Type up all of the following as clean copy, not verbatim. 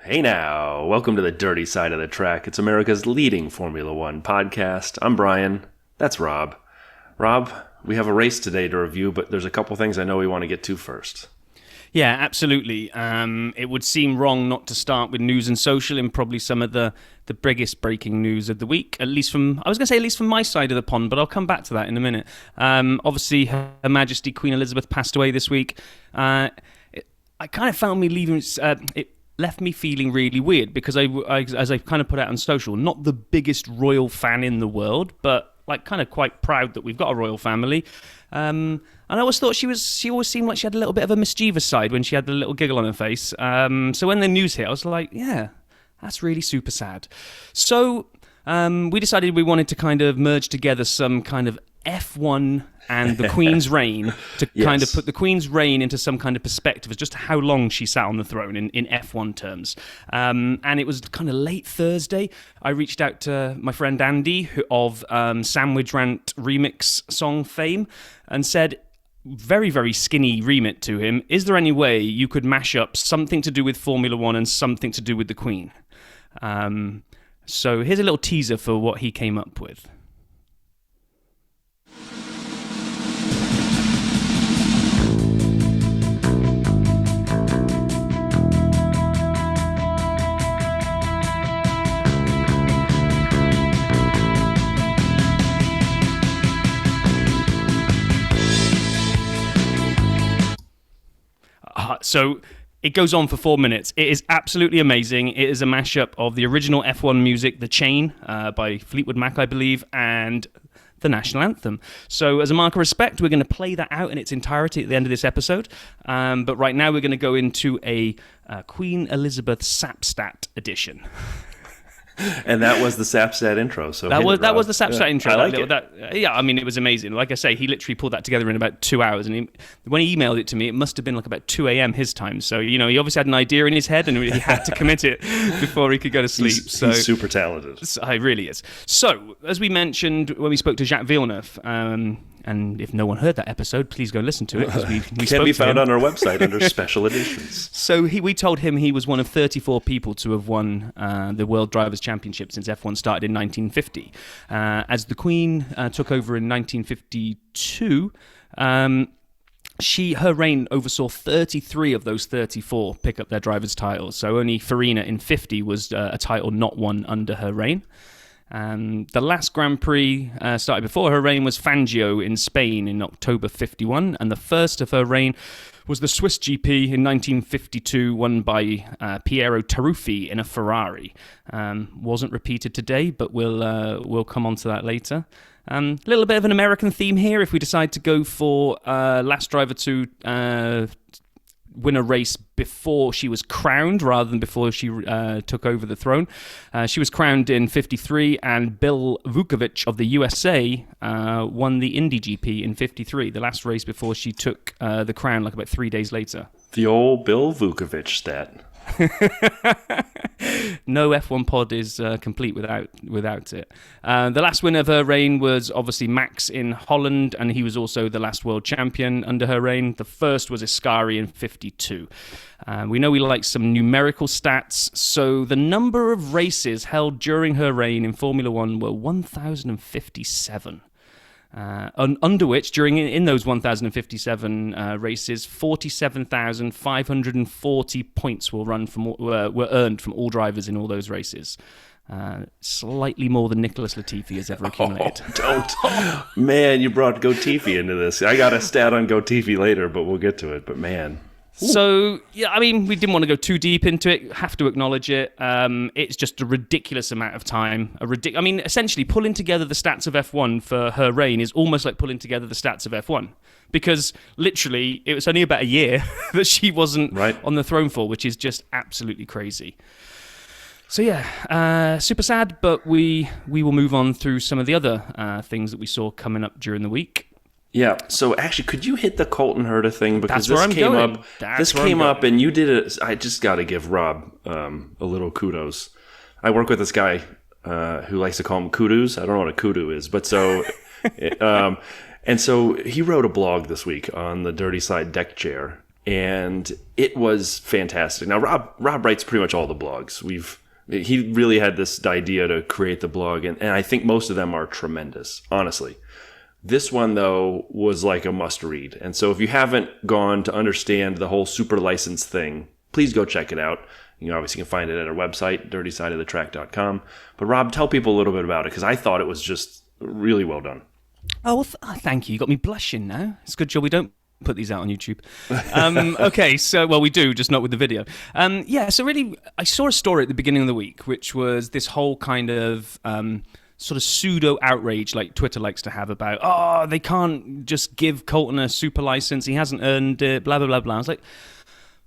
Hey now, welcome to the Dirty Side of the Track. It's America's leading Formula One podcast. I'm Brian. That's Rob. Rob, we have a race today to review, but there's a couple things I know we want to get to first. Yeah, absolutely. It would seem wrong not to start with news and social and probably some of the biggest breaking news of the week, at least from my side of the pond, but I'll come back to that in a minute. Obviously, Her Majesty Queen Elizabeth passed away this week. I kind of found me leaving... It left me feeling really weird because as I kind of put out on social, not the biggest royal fan in the world, but like kind of quite proud that we've got a royal family. And I always thought she always seemed like she had a little bit of a mischievous side when she had the little giggle on her face. So when the news hit, I was like, yeah, that's really super sad. So we decided we wanted to kind of merge together some kind of F1 and the Queen's reign to kind of put the Queen's reign into some kind of perspective as just how long she sat on the throne in F1 terms. And it was kind of late Thursday. I reached out to my friend Andy of Sandwich Rant remix song fame and said, very, very skinny remit to him, is there any way you could mash up something to do with Formula One and something to do with the Queen? So here's a little teaser for what he came up with. So it goes on for 4 minutes. It is absolutely amazing. It is a mashup of the original F1 music, The Chain, by Fleetwood Mac, I believe, and the national anthem. So as a mark of respect, we're going to play that out in its entirety at the end of this episode. But right now we're going to go into a Queen Elizabeth Sap Stat edition. And that was the Sap Stat intro. So that was the Sap Stat intro. I like it. Yeah, I mean, it was amazing. Like I say, he literally pulled that together in about 2 hours. And when he emailed it to me, it must have been like about 2 a.m. his time. So, he obviously had an idea in his head and he had to commit it before he could go to sleep. He's super talented. He really is. So, as we mentioned when we spoke to Jacques Villeneuve, and if no one heard that episode, please go listen to it. We can be found on our website under special editions. So we told him he was one of 34 people to have won the World Drivers' Championship since F1 started in 1950. As the Queen took over in 1952, her reign oversaw 33 of those 34 pick up their drivers' titles. So only Farina in 50 was a title not won under her reign. The last Grand Prix started before her reign was Fangio in Spain in October 51, and the first of her reign was the Swiss GP in 1952, won by Piero Taruffi in a Ferrari. Wasn't repeated today, but we'll come on to that later. A little bit of an American theme here if we decide to go for last driver to win a race before she was crowned rather than before she took over the throne. She was crowned in 53, and Bill Vukovich of the USA won the Indy GP in 53, the last race before she took the crown like about 3 days later. The old Bill Vukovich stat. No F1 pod is complete without it. The last winner of her reign was obviously Max in Holland, and he was also the last world champion under her reign. The first was Ascari in 52. We know we like some numerical stats, so the number of races held during her reign in Formula One were 1,057. Under which, in those 1,057 races, 47,540 points were earned from all drivers in all those races. Slightly more than Nicholas Latifi has ever accumulated. Don't. Man, you brought Gotifi into this. I got a stat on Gotifi later, but we'll get to it. But man... So, yeah, I mean, we didn't want to go too deep into it. Have to acknowledge it. It's just a ridiculous amount of time. I mean, essentially, pulling together the stats of F1 for her reign is almost like pulling together the stats of F1. Because, literally, it was only about a year that she wasn't on the throne for, which is just absolutely crazy. So, yeah, super sad, but we will move on through some of the other things that we saw coming up during the week. Yeah, so actually, could you hit the Colton Herta thing? Because this came up, and you did it. I just got to give Rob a little kudos. I work with this guy who likes to call him kudos. I don't know what a kudu is, but so... and so he wrote a blog this week on the Dirty Side deck chair, and it was fantastic. Now, Rob writes pretty much all the blogs. He really had this idea to create the blog, and I think most of them are tremendous, honestly. This one, though, was like a must-read. And so if you haven't gone to understand the whole super license thing, please go check it out. You obviously can find it at our website, dirtysideofthetrack.com. But Rob, tell people a little bit about it, because I thought it was just really well done. Oh, well, thank you. You got me blushing now. It's a good job we don't put these out on YouTube. Okay, so, well, we do, just not with the video. So really, I saw a story at the beginning of the week, which was this whole kind of sort of pseudo outrage like Twitter likes to have about, they can't just give Colton a super license, he hasn't earned it, blah, blah, blah, blah. I was like,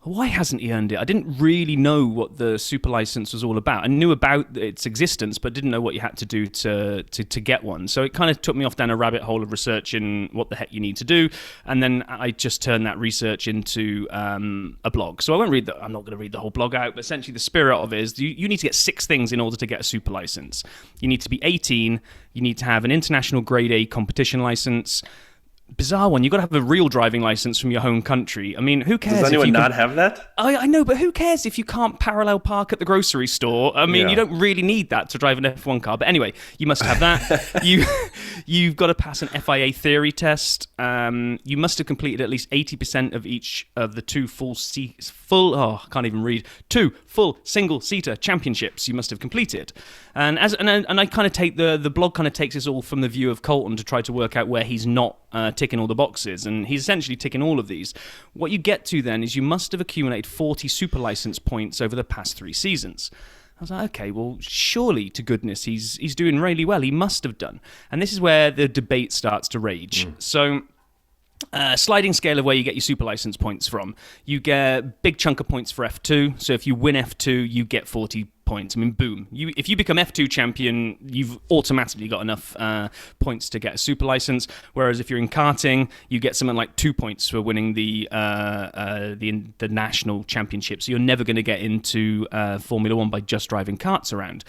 why hasn't he earned it? I didn't really know what the super license was all about. I knew about its existence, but didn't know what you had to do to get one. So it kind of took me off down a rabbit hole of researching what the heck you need to do. And then I just turned that research into a blog. So I'm not going to read the whole blog out, but essentially the spirit of it is you need to get 6 things in order to get a super license. You need to be 18. You need to have an international grade A competition license. Bizarre one. You've got to have a real driving license from your home country. I mean, who cares? Does anyone not have that? I know, but who cares if you can't parallel park at the grocery store? I mean, You don't really need that to drive an F1 car. But anyway, you must have that. You've got to pass an FIA theory test. You must have completed at least 80% of each of the 2 full single-seater championships you must have completed. And I kind of take the blog kind of takes this all from the view of Colton to try to work out where he's not ticking all the boxes, and he's essentially ticking all of these. What you get to then is you must have accumulated 40 super license points over the past 3 seasons. I was like, okay, well, surely to goodness he's doing really well. He must have done. And this is where the debate starts to rage. So sliding scale of where you get your super license points from. You get a big chunk of points for F2. So if you win F2, you get 40 points. I mean, boom. If you become F2 champion, you've automatically got enough points to get a super license. Whereas if you're in karting, you get something like 2 points for winning the national championship. So you're never going to get into Formula One by just driving karts around.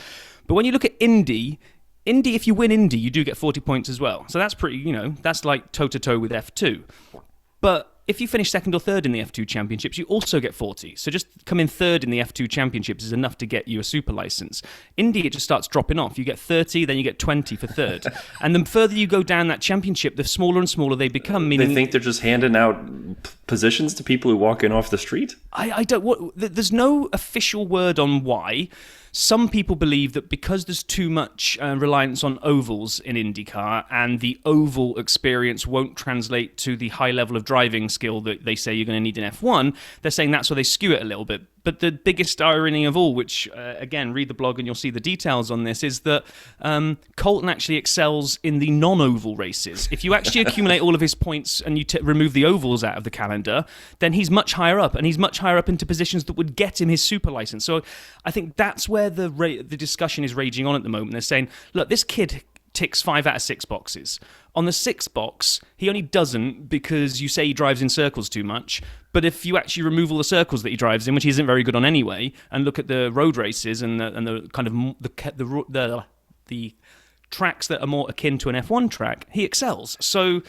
But when you look at Indy, if you win Indy, you do get 40 points as well. So that's pretty, that's like toe-to-toe with F2. But if you finish second or third in the F2 championships, you also get 40. So just coming third in the F2 championships is enough to get you a super license. Indy, it just starts dropping off. You get 30, then you get 20 for third. And the further you go down that championship, the smaller and smaller they become. Meaning they think they're just handing out positions to people who walk in off the street? I don't. There's no official word on why. Some people believe that because there's too much reliance on ovals in IndyCar and the oval experience won't translate to the high level of driving skill that they say you're going to need in F1, they're saying that's why they skew it a little bit. But the biggest irony of all, which, again, read the blog and you'll see the details on this, is that Colton actually excels in the non-oval races. If you actually accumulate all of his points and you remove the ovals out of the calendar, then he's much higher up, and he's much higher up into positions that would get him his super license. So I think that's where the discussion is raging on at the moment. They're saying, look, this kid ticks 5 out of 6 boxes. On the 6th box, he only doesn't because you say he drives in circles too much. But if you actually remove all the circles that he drives in, which he isn't very good on anyway, and look at the road races and the kind of the tracks that are more akin to an F1 track, he excels. So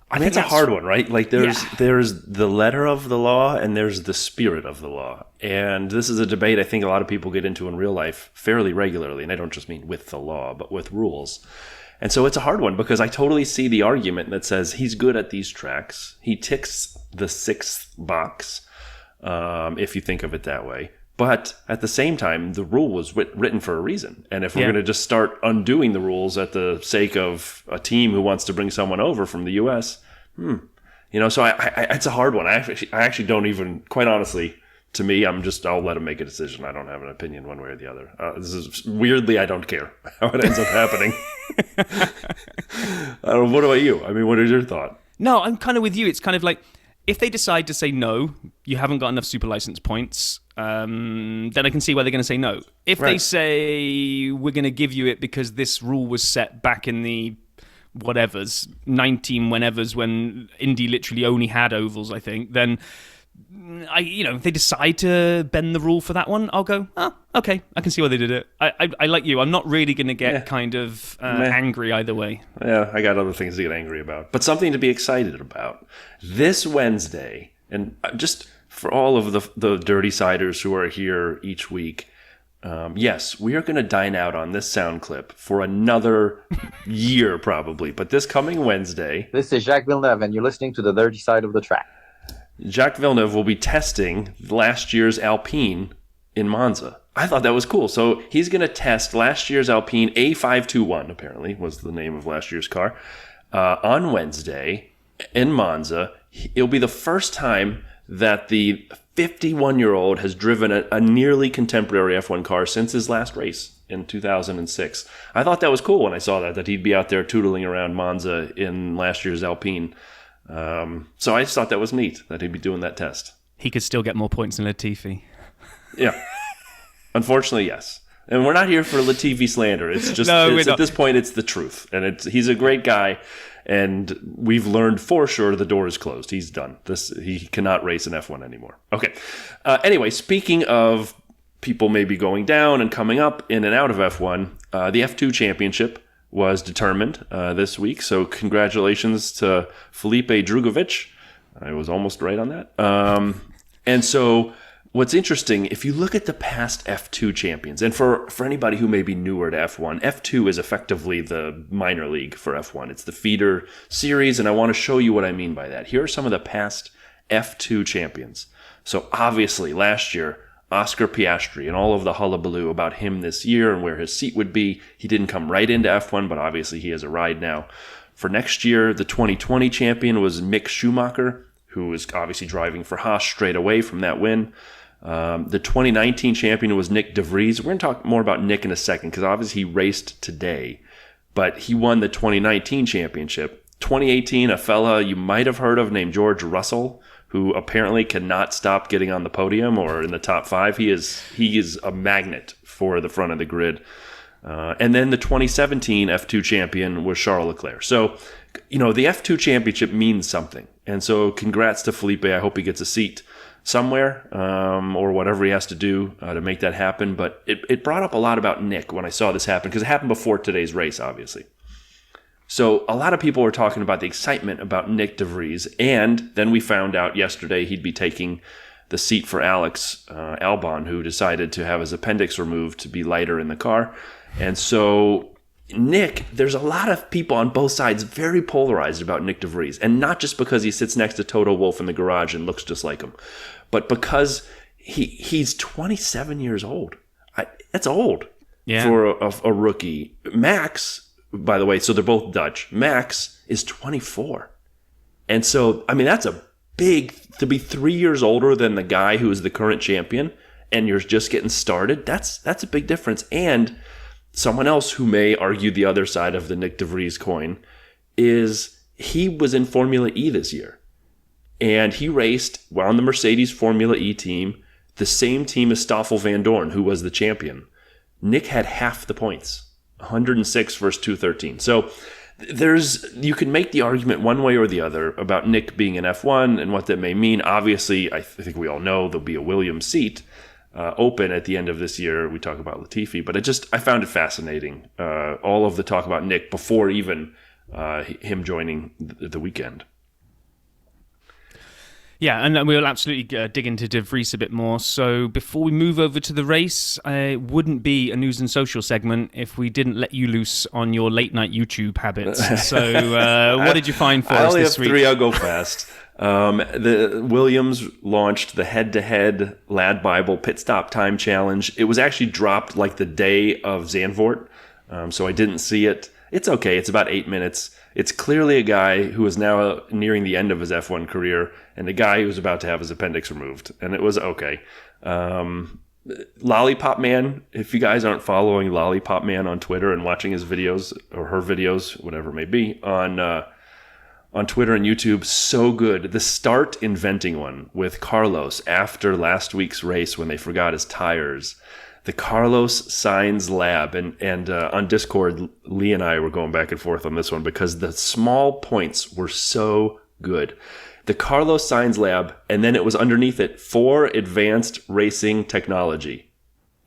I mean, it's a hard one, right? Like there's the letter of the law and there's the spirit of the law. And this is a debate I think a lot of people get into in real life fairly regularly. And I don't just mean with the law, but with rules. And so it's a hard one because I totally see the argument that says he's good at these tracks. He ticks the 6th box, if you think of it that way. But at the same time, the rule was written for a reason. And if we're going to just start undoing the rules at the sake of a team who wants to bring someone over from the U.S., so it's a hard one. I actually don't even, quite honestly, to me, I'll let him make a decision. I don't have an opinion one way or the other. This is weirdly, I don't care how it ends up happening. What about you? I mean, what is your thought? No, I'm kind of with you. It's kind of like, if they decide to say no, you haven't got enough super license points, then I can see why they're going to say no. If they say, we're going to give you it because this rule was set back in the 19 whenevers when Indy literally only had ovals, I think, then if they decide to bend the rule for that one, I'll go, okay, I can see why they did it. I like you. I'm not really going to get kind of angry either way. Yeah, I got other things to get angry about. But something to be excited about. This Wednesday, And just for all of the dirty siders who are here each week, yes, we are going to dine out on this sound clip for another year probably. But this coming Wednesday... This is Jacques Villeneuve, and you're listening to The Dirty Side of the Track. Jacques Villeneuve will be testing last year's Alpine in Monza. I thought that was cool. So he's going to test last year's Alpine A521, apparently, was the name of last year's car, on Wednesday in Monza. It'll be the first time that the 51-year-old has driven a nearly contemporary F1 car since his last race in 2006. I thought that was cool when I saw that he'd be out there tootling around Monza in last year's Alpine. So I just thought that was neat that he'd be doing that test. He could still get more points than Latifi. Yeah. Unfortunately, yes. And we're not here for Latifi slander. It's just at this point, it's the truth. And he's a great guy. And we've learned for sure the door is closed. He's done. He cannot race an F1 anymore. Okay. Anyway, speaking of people maybe going down and coming up in and out of F1, the F2 championship was determined this week. So congratulations to Felipe Drugovich. I was almost right on that. And so what's interesting, if you look at the past F2 champions, and for anybody who may be newer to F1, F2 is effectively the minor league for F1. It's the feeder series, and I want to show you what I mean by that. Here are some of the past F2 champions. So obviously, last year, Oscar Piastri and all of the hullabaloo about him this year and where his seat would be. He didn't come right into F1, but obviously he has a ride now. For next year, the 2020 champion was Mick Schumacher, who was obviously driving for Haas straight away from that win. The 2019 champion was Nick de Vries. We're going to talk more about Nick in a second because obviously he raced today, but he won the 2019 championship. 2018, a fella you might have heard of named George Russell, who apparently cannot stop getting on the podium or in the top five. He is a magnet for the front of the grid. And then the 2017 F2 champion was Charles Leclerc. So, the F2 championship means something. And so congrats to Felipe. I hope he gets a seat somewhere or whatever he has to do to make that happen. But it brought up a lot about Nick when I saw this happen because it happened before today's race, obviously. So a lot of people were talking about the excitement about Nick de Vries, and then we found out yesterday he'd be taking the seat for Alex Albon, who decided to have his appendix removed to be lighter in the car. And so Nick, there's a lot of people on both sides very polarized about Nick de Vries, and not just because he sits next to Toto Wolff in the garage and looks just like him, but because he's 27 years old. That's old for a rookie. Max, by the way, so they're both Dutch. Max is 24. And so, that's a big, to be 3 years older than the guy who is the current champion, and you're just getting started, that's a big difference. And someone else who may argue the other side of the Nick de Vries coin is he was in Formula E this year. And he raced on the Mercedes Formula E team, the same team as Stoffel Van Dorn, who was the champion. Nick had half the points. 106 versus 213. So you can make the argument one way or the other about Nick being an F1 and what that may mean. Obviously, I think we all know there'll be a Williams seat open at the end of this year. We talk about Latifi, but I found it fascinating. All of the talk about Nick before even him joining the weekend. Yeah, and we'll absolutely dig into De Vries a bit more. So before we move over to the race, it wouldn't be a news and social segment if we didn't let you loose on your late night YouTube habits. So what did you find for us this week? I only have three. I'll go fast. The Williams launched the head-to-head Lad Bible pit stop time challenge. It was actually dropped like the day of Zandvoort, so I didn't see it. It's okay. It's about 8 minutes. It's clearly a guy who is now nearing the end of his F1 career and a guy who's about to have his appendix removed. And it was okay. Lollipop Man, if you guys aren't following Lollipop Man on Twitter and watching his videos or her videos, whatever it may be, on Twitter and YouTube, so good. The start inventing one with Carlos after last week's race when they forgot his tires. The Carlos Sainz Lab, and on Discord, Lee and I were going back and forth on this one because the small points were so good. The Carlos Sainz Lab, and then it was underneath it, for Advanced Racing Technology.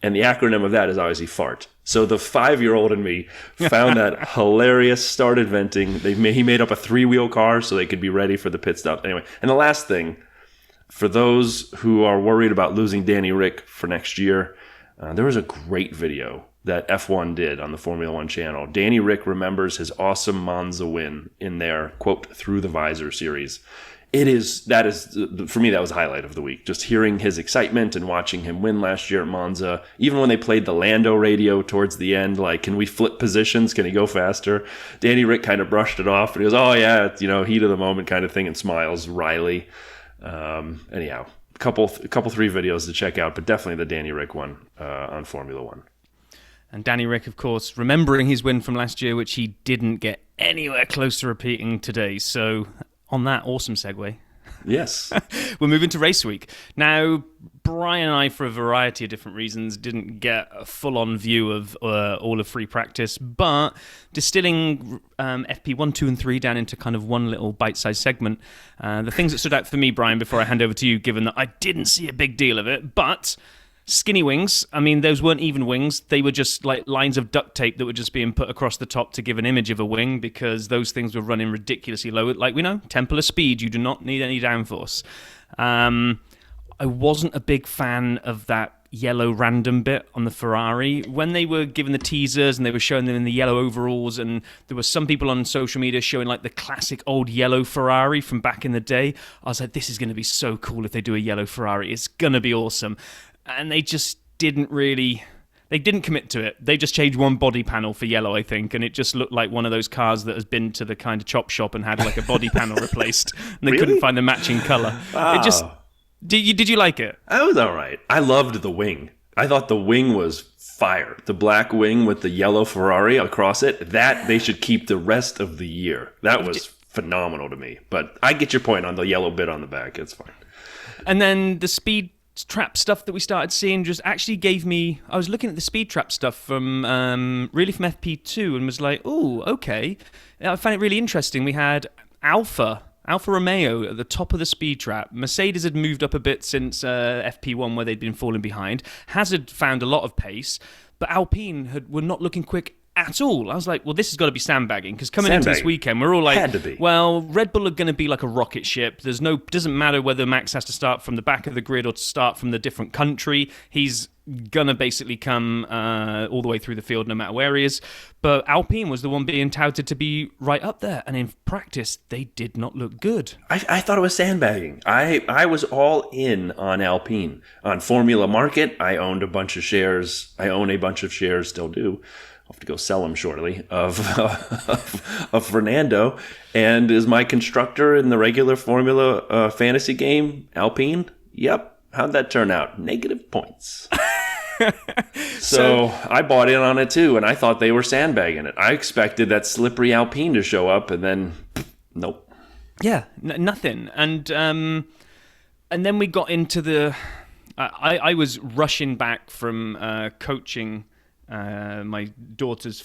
And the acronym of that is obviously FART. So the 5-year-old in me found that hilarious, started venting. He made up a 3-wheel car so they could be ready for the pit stop. Anyway, and the last thing, For those who are worried about losing Danny Rick for next year, there was a great video that F1 did on the Formula One channel. Danny Rick remembers his awesome Monza win in their, quote, Through the Visor series. For me, that was a highlight of the week. Just hearing his excitement and watching him win last year at Monza. Even when they played the Lando radio towards the end, like, can we flip positions? Can he go faster? Danny Rick kind of brushed it off and he goes, oh yeah, it's, heat of the moment kind of thing, and smiles wryly. Anyhow, a couple 3 videos to check out, but definitely the Danny Rick one on Formula One. And Danny Rick, of course, remembering his win from last year, which he didn't get anywhere close to repeating today. So on that awesome segue. Yes. We're moving to race week. Now, Brian and I, for a variety of different reasons, didn't get a full-on view of all of free practice, but distilling FP 1, 2, and 3 down into kind of one little bite-sized segment, the things that stood out for me, Brian, before I hand over to you, given that I didn't see a big deal of it, but skinny wings, I mean, those weren't even wings. They were just like lines of duct tape that were just being put across the top to give an image of a wing, because those things were running ridiculously low. Like we know, temple of speed, you do not need any downforce. I wasn't a big fan of that yellow random bit on the Ferrari. When they were given the teasers and they were showing them in the yellow overalls, and there were some people on social media showing like the classic old yellow Ferrari from back in the day, I was like, this is going to be so cool if they do a yellow Ferrari. It's going to be awesome. And they just didn't commit to it. They just changed one body panel for yellow, I think, and it just looked like one of those cars that has been to the kind of chop shop and had like a body panel replaced, and they couldn't find the matching color. Wow. It just did you like it? I was all right. I loved the wing. I thought the wing was fire. The black wing with the yellow Ferrari across it, that they should keep the rest of the year. That was phenomenal to me. But I get your point on the yellow bit on the back. It's fine. And then the speed trap stuff that we started seeing just actually gave me... I was looking at the speed trap stuff from FP2 and was like, oh, okay. I found it really interesting. We had Alfa Romeo at the top of the speed trap. Mercedes had moved up a bit since FP1, where they'd been falling behind. Hazard found a lot of pace, but Alpine were not looking quick at all. I was like, well, this has got to be sandbagging, because coming into this weekend, we're all like, had to be. Well, Red Bull are going to be like a rocket ship. Doesn't matter whether Max has to start from the back of the grid or to start from the different country. He's going to basically come all the way through the field no matter where he is. But Alpine was the one being touted to be right up there. And in practice, they did not look good. I thought it was sandbagging. I was all in on Alpine. On Formula Market, I owned a bunch of shares. I own a bunch of shares, still do. I'll have to go sell them shortly, of Fernando. And is my constructor in the regular Formula fantasy game Alpine? Yep. How'd that turn out? Negative points. So I bought in on it too, and I thought they were sandbagging it. I expected that slippery Alpine to show up, and then nope. Yeah, nothing. And then we got into the... I was rushing back from coaching my daughter's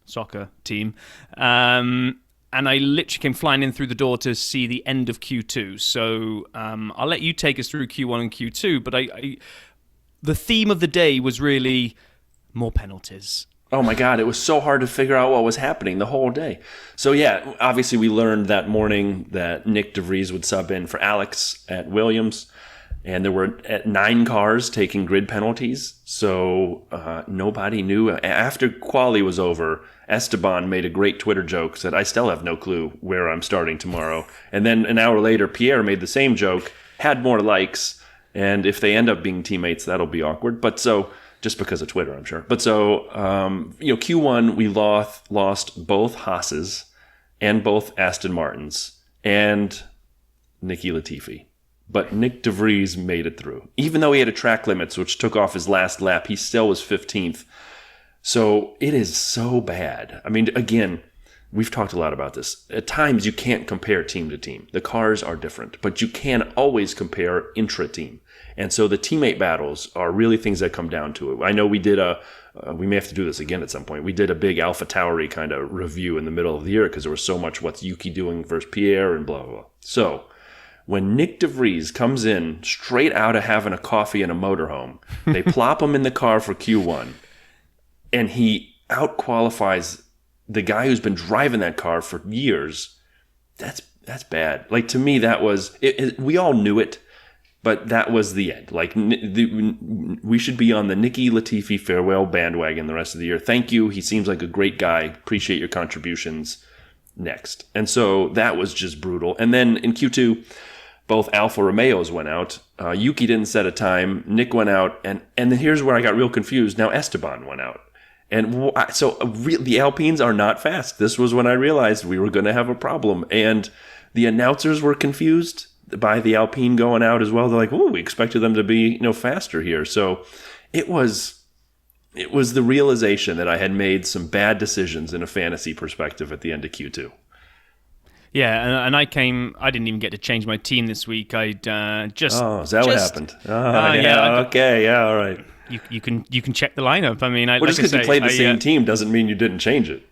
soccer team, and I literally came flying in through the door to see the end of Q2. So I'll let you take us through Q1 and Q2, but the theme of the day was really more penalties. Oh my God, it was so hard to figure out what was happening the whole day. So yeah, obviously we learned that morning that Nick DeVries would sub in for Alex at Williams. And there were 9 cars taking grid penalties, so nobody knew. After quali was over, Esteban made a great Twitter joke, said, I still have no clue where I'm starting tomorrow. And then an hour later, Pierre made the same joke, had more likes, and if they end up being teammates, that'll be awkward. But so, just because of Twitter, I'm sure. But so, Q1, we lost both Haas's and both Aston Martin's and Nicky Latifi. But Nick DeVries made it through. Even though he had a track limits, which took off his last lap, he still was 15th. So it is so bad. I mean, again, we've talked a lot about this. At times, you can't compare team to team. The cars are different, but you can always compare intra-team. And so the teammate battles are really things that come down to it. I know we did we may have to do this again at some point. We did a big Alpha Tauri kind of review in the middle of the year because there was so much what's Yuki doing versus Pierre and blah, blah, blah. So when Nick DeVries comes in straight out of having a coffee in a motorhome, they plop him in the car for Q1, and he out-qualifies the guy who's been driving that car for years. That's bad. Like, to me, that was... we all knew it. But that was the end. Like, we should be on the Nicky Latifi farewell bandwagon the rest of the year. Thank you. He seems like a great guy. Appreciate your contributions. Next. And so that was just brutal. And then in Q2, both Alfa Romeos went out. Yuki didn't set a time. Nick went out. And then here's where I got real confused. Now Esteban went out. And so the Alpines are not fast. This was when I realized we were going to have a problem. And the announcers were confused by the Alpine going out as well. They're like, "Oh, we expected them to be, faster here." So it was the realization that I had made some bad decisions in a fantasy perspective at the end of Q2. Yeah, and I didn't even get to change my team this week. I'd just... Oh, is that what happened? Okay, all right. You can check the lineup. I mean, just because you played the same team doesn't mean you didn't change it.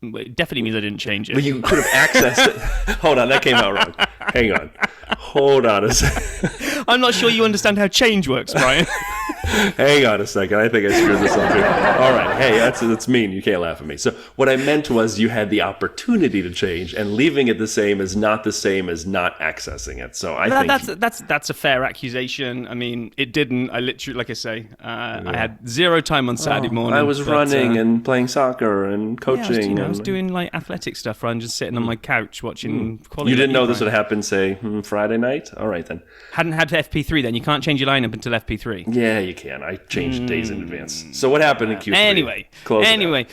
It definitely means I didn't change it. But you could have accessed it. Hold on, that came out wrong. Hang on. Hold on a second. I'm not sure you understand how change works, Brian. Hang on a second. I think I screwed this up here. All right. Hey, that's mean. You can't laugh at me. So what I meant was you had the opportunity to change, and leaving it the same is not the same as not accessing it. So I think that's a fair accusation. I mean, it didn't. I literally, like I say, I had zero time on Saturday morning. I was running and playing soccer and coaching. I was doing like athletic stuff rather than just sitting on my couch watching quality. You didn't know this would happen, say, Friday night? All right, then. Hadn't had FP3 then. You can't change your lineup until FP3. Yeah, you can. I changed days in advance. So what happened in Q3? Anyway,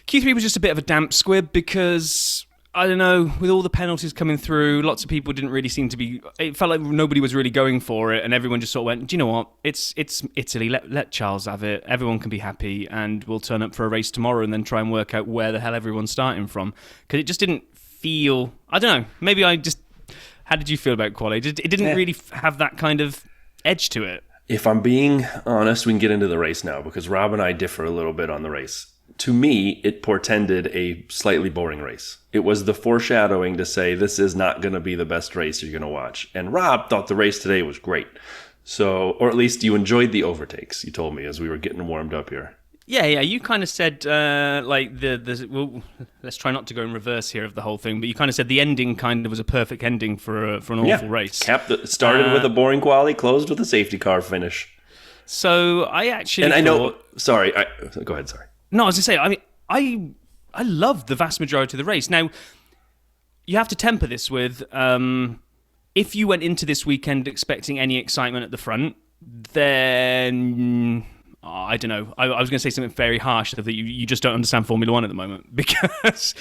Q3 was just a bit of a damp squib because, I don't know, with all the penalties coming through, lots of people didn't really seem to be... It felt like nobody was really going for it, and everyone just sort of went, do you know what? It's Italy. Let Charles have it. Everyone can be happy, and we'll turn up for a race tomorrow and then try and work out where the hell everyone's starting from. Because it just didn't feel... I don't know. Maybe I just... How did you feel about quali? It didn't really have that kind of edge to it. If I'm being honest, we can get into the race now because Rob and I differ a little bit on the race. To me, it portended a slightly boring race. It was the foreshadowing to say this is not going to be the best race you're going to watch. And Rob thought the race today was great. So, or at least you enjoyed the overtakes, you told me as we were getting warmed up here. Yeah. You kind of said, well, let's try not to go in reverse here of the whole thing, but you kind of said the ending kind of was a perfect ending for an awful race. Started with a boring quali, closed with a safety car finish. So I actually And I know, sorry, go ahead, sorry. No, I was going to say, I mean, I loved the vast majority of the race. Now, you have to temper this with, if you went into this weekend expecting any excitement at the front, then... I don't know. I was going to say something very harsh that you just don't understand Formula One at the moment because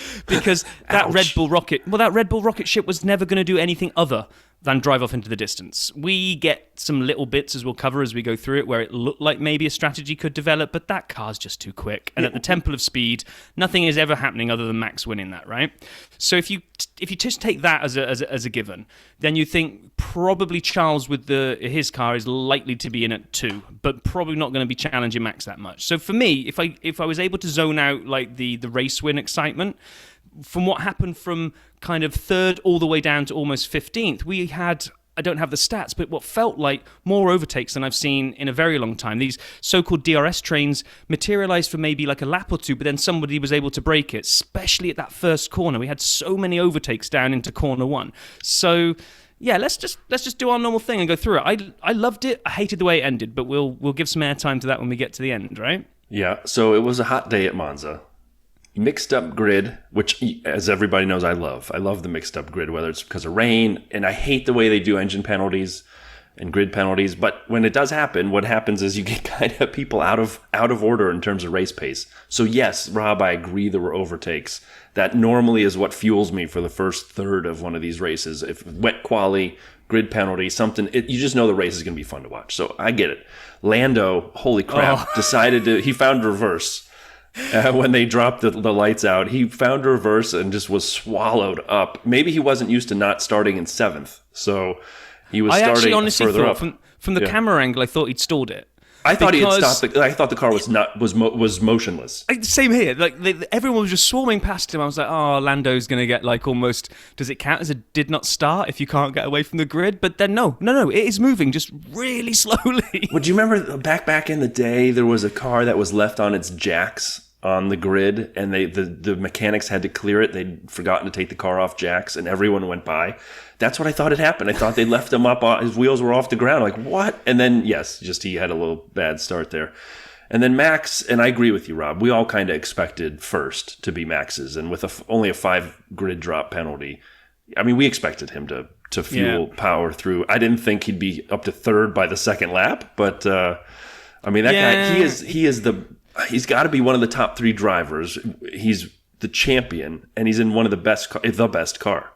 that Red Bull rocket ship was never going to do anything other than drive off into the distance. We get some little bits as we'll cover as we go through it where it looked like maybe a strategy could develop, but that car's just too quick. And at the Temple of Speed, nothing is ever happening other than Max winning that, right? So if you just take that as a given, then you think probably Charles with his car is likely to be in at 2, but probably not going to be challenging Max that much. So for me, if I was able to zone out like the race win excitement, from what happened from kind of 3rd all the way down to almost 15th, we had, I don't have the stats, but what felt like more overtakes than I've seen in a very long time. These so-called DRS trains materialized for maybe like a lap or two, but then somebody was able to break it, especially at that first corner. We had so many overtakes down into corner 1. So yeah, let's just do our normal thing and go through it. I loved it. I hated the way it ended, but we'll give some airtime to that when we get to the end, right? Yeah, so it was a hot day at Monza. Mixed up grid, which, as everybody knows, I love. I love the mixed up grid, whether it's because of rain, and I hate the way they do engine penalties and grid penalties. But when it does happen, what happens is you get kind of people out of order in terms of race pace. So yes, Rob, I agree there were overtakes. That normally is what fuels me for the first third of one of these races. If wet quali, grid penalty, something, you just know the race is going to be fun to watch. So I get it. Lando, holy crap, he found reverse. When they dropped the lights out, he found reverse and just was swallowed up. Maybe he wasn't used to not starting in 7th, so he was starting further up. I actually honestly thought, from the camera angle, I thought he'd stalled it. I thought he had stopped. I thought the car was motionless. Same here. Like everyone was just swarming past him. I was like, "Oh, Lando's going to get like almost. Does it count as a did not start if you can't get away from the grid?" But then no, it is moving just really slowly. Would you remember back in the day there was a car that was left on its jacks on the grid, and the mechanics had to clear it. They'd forgotten to take the car off jacks, and everyone went by. That's what I thought had happened. I thought they left him up. His wheels were off the ground. Like, what? And then, yes, just he had a little bad start there. And then Max, and I agree with you, Rob, we all kind of expected first to be Max's. And with only a 5 grid drop penalty, I mean, we expected him to fuel power through. I didn't think he'd be up to third by the second lap, but I mean, that guy, he's got to be one of the top 3 drivers. He's the champion, and he's in one of the best car.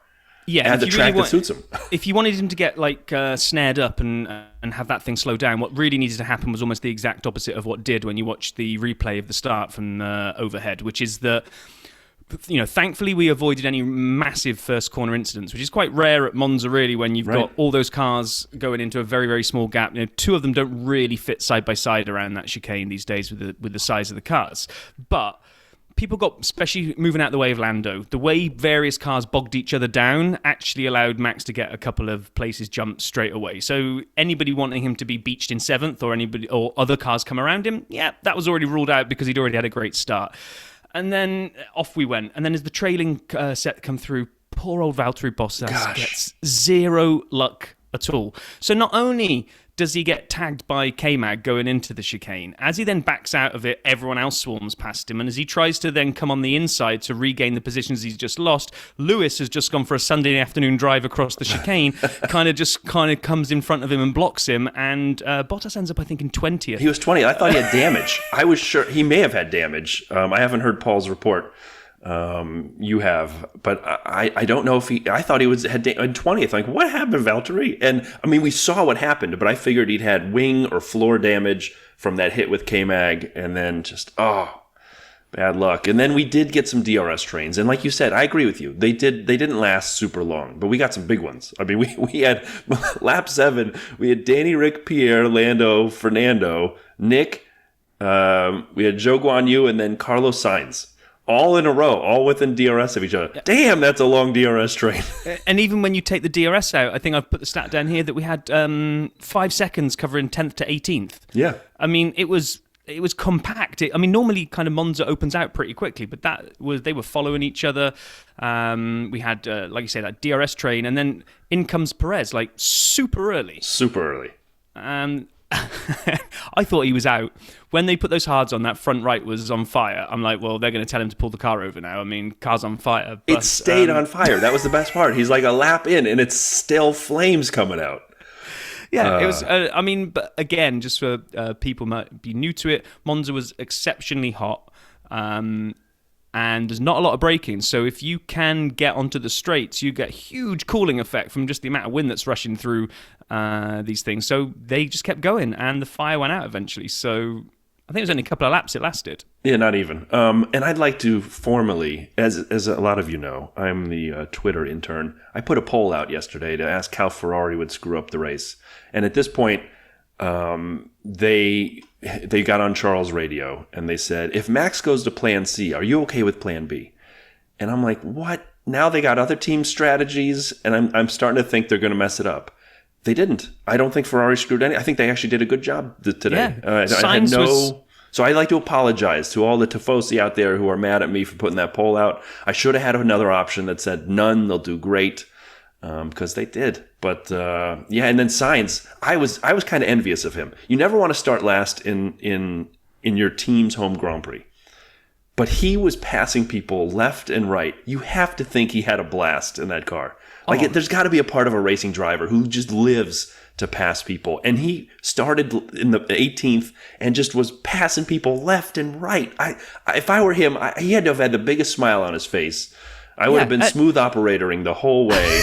Yeah, and the track that suits him. If you wanted him to get snared up and have that thing slow down, what really needed to happen was almost the exact opposite of what did when you watch the replay of the start from overhead, which is that, thankfully we avoided any massive first corner incidents, which is quite rare at Monza, really, when you've got all those cars going into a very, very small gap. 2 of them don't really fit side by side around that chicane these days with the size of the cars. But people got, especially moving out of the way of Lando, the way various cars bogged each other down actually allowed Max to get a couple of places jumped straight away. So anybody wanting him to be beached in 7th or other cars come around him, that was already ruled out because he'd already had a great start. And then off we went. And then as the trailing set come through, poor old Valtteri Bottas gets zero luck at all. So not only does he get tagged by K-Mag going into the chicane, as he then backs out of it, everyone else swarms past him. And as he tries to then come on the inside to regain the positions he's just lost, Lewis has just gone for a Sunday afternoon drive across the chicane, kind of comes in front of him and blocks him. And Bottas ends up, I think, in 20th. He was 20th. I thought he had damage. I was sure he may have had damage. I haven't heard Paul's report. You have, but I don't know if I thought he had 20th. Like, what happened, Valtteri? And I mean, we saw what happened, but I figured he'd had wing or floor damage from that hit with K-Mag, and then just bad luck. And then we did get some DRS trains, and like you said, I agree with you. They didn't last super long, but we got some big ones. I mean, we had lap 7. We had Danny, Rick, Pierre, Lando, Fernando, Nick. We had Zhou Guanyu, and then Carlos Sainz. All in a row, all within DRS of each other. Yeah. Damn, that's a long DRS train. And even when you take the DRS out, I think I've put the stat down here that we had 5 seconds covering 10th to 18th. Yeah. I mean, it was compact. Normally kind of Monza opens out pretty quickly, but they were following each other. We had, like you say, that DRS train, and then in comes Perez, like super early. Super early. I thought he was out. When they put those hards on, that front right was on fire. I'm like, well, they're going to tell him to pull the car over now. I mean, car's on fire. But, it stayed on fire. That was the best part. He's like a lap in, and it's still flames coming out. Yeah, it was. But again, just for people who might be new to it, Monza was exceptionally hot. And there's not a lot of braking, so if you can get onto the straights, you get huge cooling effect from just the amount of wind that's rushing through these things. So they just kept going, and the fire went out eventually. So I think it was only a couple of laps it lasted. Yeah, not even. And I'd like to formally, as a lot of you know, I'm the Twitter intern. I put a poll out yesterday to ask how Ferrari would screw up the race. And at this point, they got on Charles' radio and they said, if Max goes to plan C, are you okay with plan B? And I'm like, what? Now they got other team strategies, and I'm starting to think they're going to mess it up. They didn't. I don't think Ferrari screwed any. I think they actually did a good job today. Yeah. So I'd like to apologize to all the Tifosi out there who are mad at me for putting that poll out. I should have had another option that said none, they'll do great, because they did. But and then Sainz, I was kind of envious of him. You never want to start last in your team's home Grand Prix. But he was passing people left and right. You have to think he had a blast in that car. There's got to be a part of a racing driver who just lives to pass people. And he started in the 18th and just was passing people left and right. If I were him, he had to have had the biggest smile on his face. I would have been smooth operating the whole way.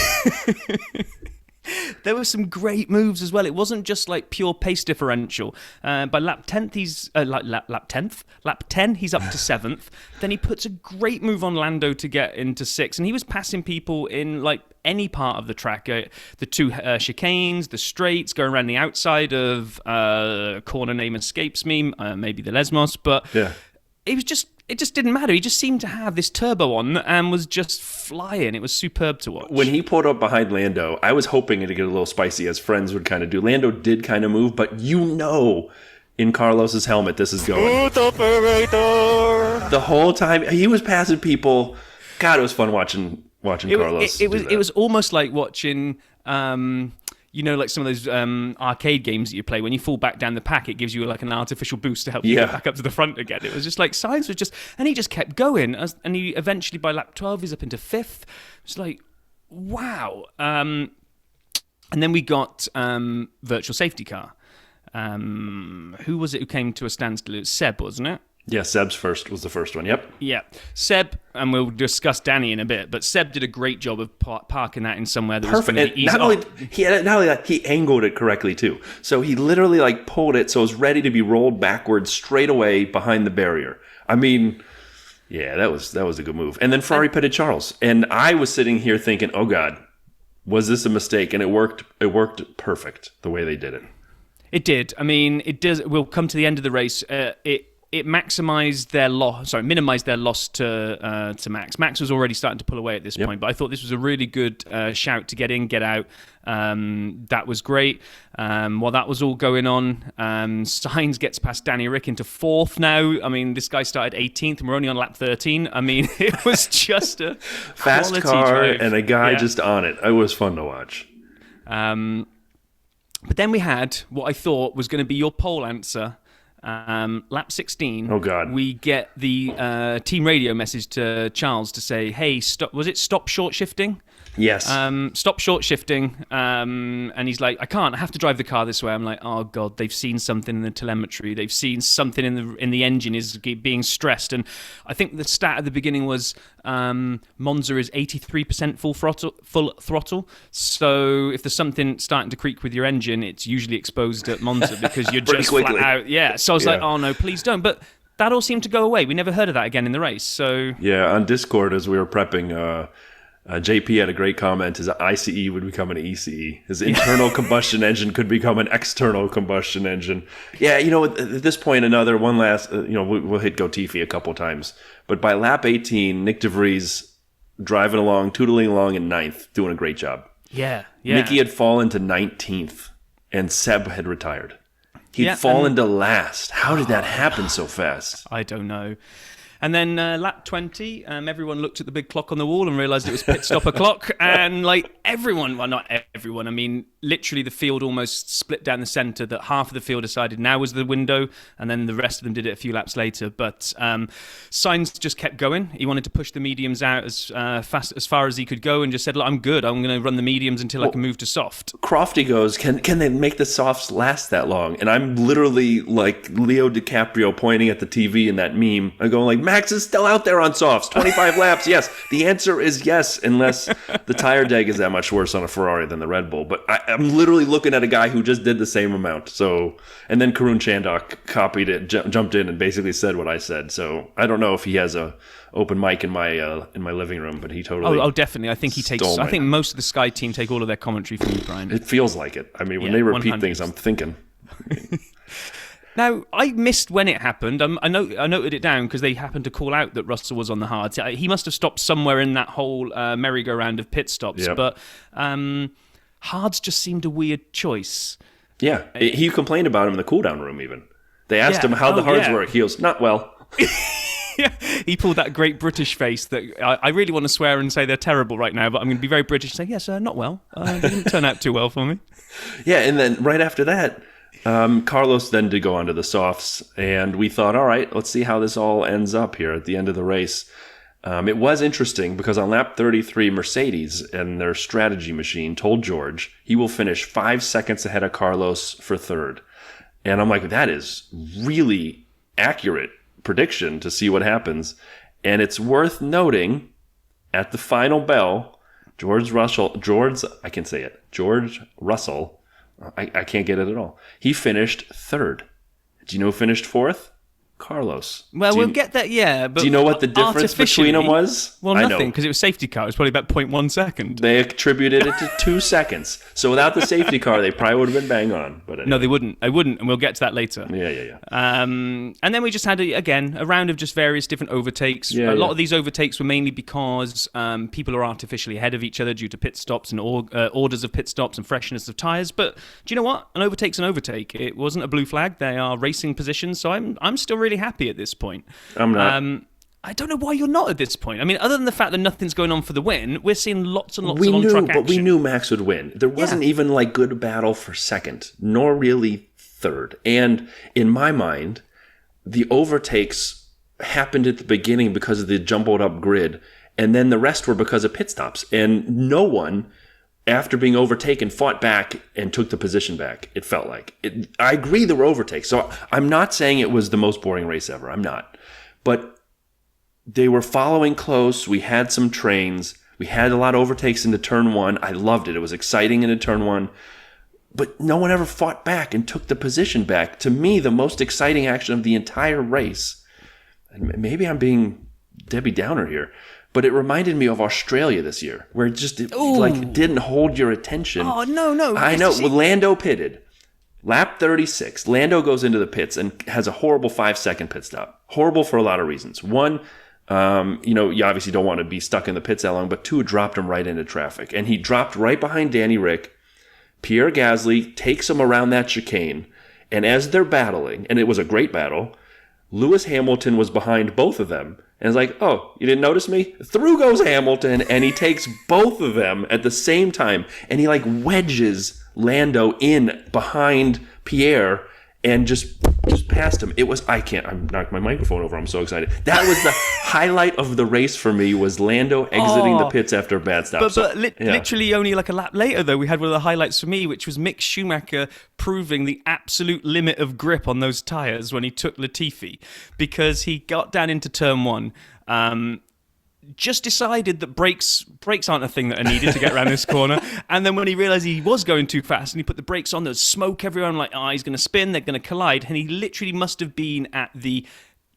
There were some great moves as well. It wasn't just like pure pace differential. By lap 10th, he's lap 10, he's up to 7th. Then he puts a great move on Lando to get into 6th, and he was passing people in like any part of the track. The 2 chicanes, the straights, going around the outside of corner name escapes me, maybe the Lesmos, but yeah. It just didn't matter. He just seemed to have this turbo on and was just flying. It was superb to watch. When he pulled up behind Lando, I was hoping it to get a little spicy, as friends would kind of do. Lando did kind of move, but in Carlos's helmet this is going. The whole time he was passing people. God, it was fun watching Carlos. It was almost like watching. Like some of those arcade games that you play, when you fall back down the pack, it gives you like an artificial boost to help you get back up to the front again. It was just like Sainz was just, and he just kept going, and he eventually by lap 12 he's up into 5th. It's like, wow. And then we got virtual safety car. Who was it who came to a standstill? It was Seb, wasn't it? Yeah, Seb's was the first one. Yep. Yeah, Seb, and we'll discuss Danny in a bit. But Seb did a great job of parking that in somewhere that was going to be easy. Not only that, he angled it correctly too. So he literally like pulled it so it was ready to be rolled backwards straight away behind the barrier. I mean, yeah, that was a good move. And then Ferrari pitted Charles, and I was sitting here thinking, oh God, was this a mistake? And it worked. It worked perfect the way they did it. It did. I mean, it does. We'll come to the end of the race. It minimized their loss to Max. Max was already starting to pull away at this point, but I thought this was a really good shout to get in, get out. That was great. While that was all going on, Sainz gets past Danny Rick into 4th now. I mean, this guy started 18th, and we're only on lap 13. I mean, it was just a fast car drive. And a guy just on it. It was fun to watch. But then we had what I thought was going to be your poll answer. Lap 16. Oh God! We get the team radio message to Charles to say, "Hey, stop! Was it stop short shifting?" Yes. Stop short shifting. And he's like, I can't. I have to drive the car this way. I'm like, oh God, they've seen something in the telemetry. They've seen something in the engine is being stressed. And I think the stat at the beginning was Monza is 83% full throttle. So if there's something starting to creak with your engine, it's usually exposed at Monza because you're just flat out. Yeah. So I was like, oh no, please don't. But that all seemed to go away. We never heard of that again in the race. So yeah, on Discord as we were prepping. JP had a great comment. His ICE would become an ECE. His internal combustion engine could become an external combustion engine. Yeah, at this point, one last, we'll hit Gotifi a couple times. But by lap 18, Nick DeVries driving along, tootling along in 9th, doing a great job. Yeah. Nicky had fallen to 19th, and Seb had retired. He'd fallen to last. How did that happen so fast? I don't know. And then lap 20, everyone looked at the big clock on the wall and realised it was pit stop o'clock. And everyone, well, not everyone, I mean, literally the field almost split down the centre, that half of the field decided now was the window, and then the rest of them did it a few laps later. But Sainz just kept going. He wanted to push the mediums out as far as he could go and just said, look, I'm good. I'm going to run the mediums until I can move to soft. Crofty goes, can they make the softs last that long? And I'm literally like Leo DiCaprio pointing at the TV in that meme. I go like, Max is still out there on softs, 25 laps. Yes, the answer is yes, unless the tire deg is that much worse on a Ferrari than the Red Bull. But I'm literally looking at a guy who just did the same amount. So, and then Karun Chandok copied it, jumped in, and basically said what I said. So I don't know if he has a open mic in my living room, but he totally. Oh, definitely. I think he takes. I think most of the Sky team take all of their commentary from you, Brian. It feels like it. I mean, when they repeat 100%. Things, I'm thinking. Now, I missed when it happened. I noted it down because they happened to call out that Russell was on the hards. He must have stopped somewhere in that whole merry-go-round of pit stops. Yep. But hards just seemed a weird choice. Yeah, he complained about him in the cool-down room even. They asked him how the hards work. He goes, not well. Yeah, he pulled that great British face that I really want to swear and say they're terrible right now, but I'm going to be very British and say, yes, not well. They didn't turn out too well for me. Yeah, and then right after that, Carlos then did go onto the softs, and we thought, all right, let's see how this all ends up here at the end of the race. It was interesting because on lap 33, Mercedes and their strategy machine told George he will finish 5 seconds ahead of Carlos for third. And I'm like, that is really accurate prediction to see what happens. And it's worth noting at the final bell, George Russell, I can't get it at all. He finished third. Do you know who finished fourth? Carlos. Well, we'll get that, yeah. But do you know what the difference between them was? Well, nothing, because it was safety car. It was probably about 0.1 second. They attributed it to 2 seconds. So without the safety car, they probably would have been bang on. But anyway. No, they wouldn't. I wouldn't, and we'll get to that later. Yeah. And then we just had, a round of just various different overtakes. A lot of these overtakes were mainly because people are artificially ahead of each other due to pit stops and orders of pit stops and freshness of tyres. But do you know what? An overtake's an overtake. It wasn't a blue flag. They are racing positions, so I'm still really happy at this point. I'm not. I don't know why you're not at this point. I mean, other than the fact that nothing's going on for the win, we're seeing lots and lots of on-track action. But we knew Max would win. There wasn't even like good battle for second, nor really third. And in my mind, the overtakes happened at the beginning because of the jumbled up grid, and then the rest were because of pit stops. And no one, after being overtaken, fought back and took the position back, it felt like. I agree there were overtakes. So I'm not saying it was the most boring race ever. I'm not. But they were following close. We had some trains. We had a lot of overtakes into turn 1. I loved it. It was exciting into turn 1. But no one ever fought back and took the position back. To me, the most exciting action of the entire race, and maybe I'm being Debbie Downer here, but it reminded me of Australia this year, where it just didn't hold your attention. Oh, no. I know. Well, Lando pitted. Lap 36. Lando goes into the pits and has a horrible 5-second pit stop. Horrible for a lot of reasons. One, you obviously don't want to be stuck in the pits that long, but 2, dropped him right into traffic. And he dropped right behind Danny Rick. Pierre Gasly takes him around that chicane. And as they're battling, and it was a great battle, Lewis Hamilton was behind both of them. And it's like, oh, you didn't notice me? Through goes Hamilton, and he takes both of them at the same time. And he wedges Lando in behind Pierre and just past him. It was, I knocked my microphone over. I'm so excited. That was the highlight of the race for me, was Lando exiting the pits after a bad stop. Literally only like a lap later, though, we had one of the highlights for me, which was Mick Schumacher proving the absolute limit of grip on those tyres when he took Latifi, because he got down into turn 1, just decided that brakes aren't a thing that are needed to get around this corner. And then when he realised he was going too fast and he put the brakes on, there was smoke everywhere. I'm like, he's going to spin, they're going to collide. And he literally must have been at the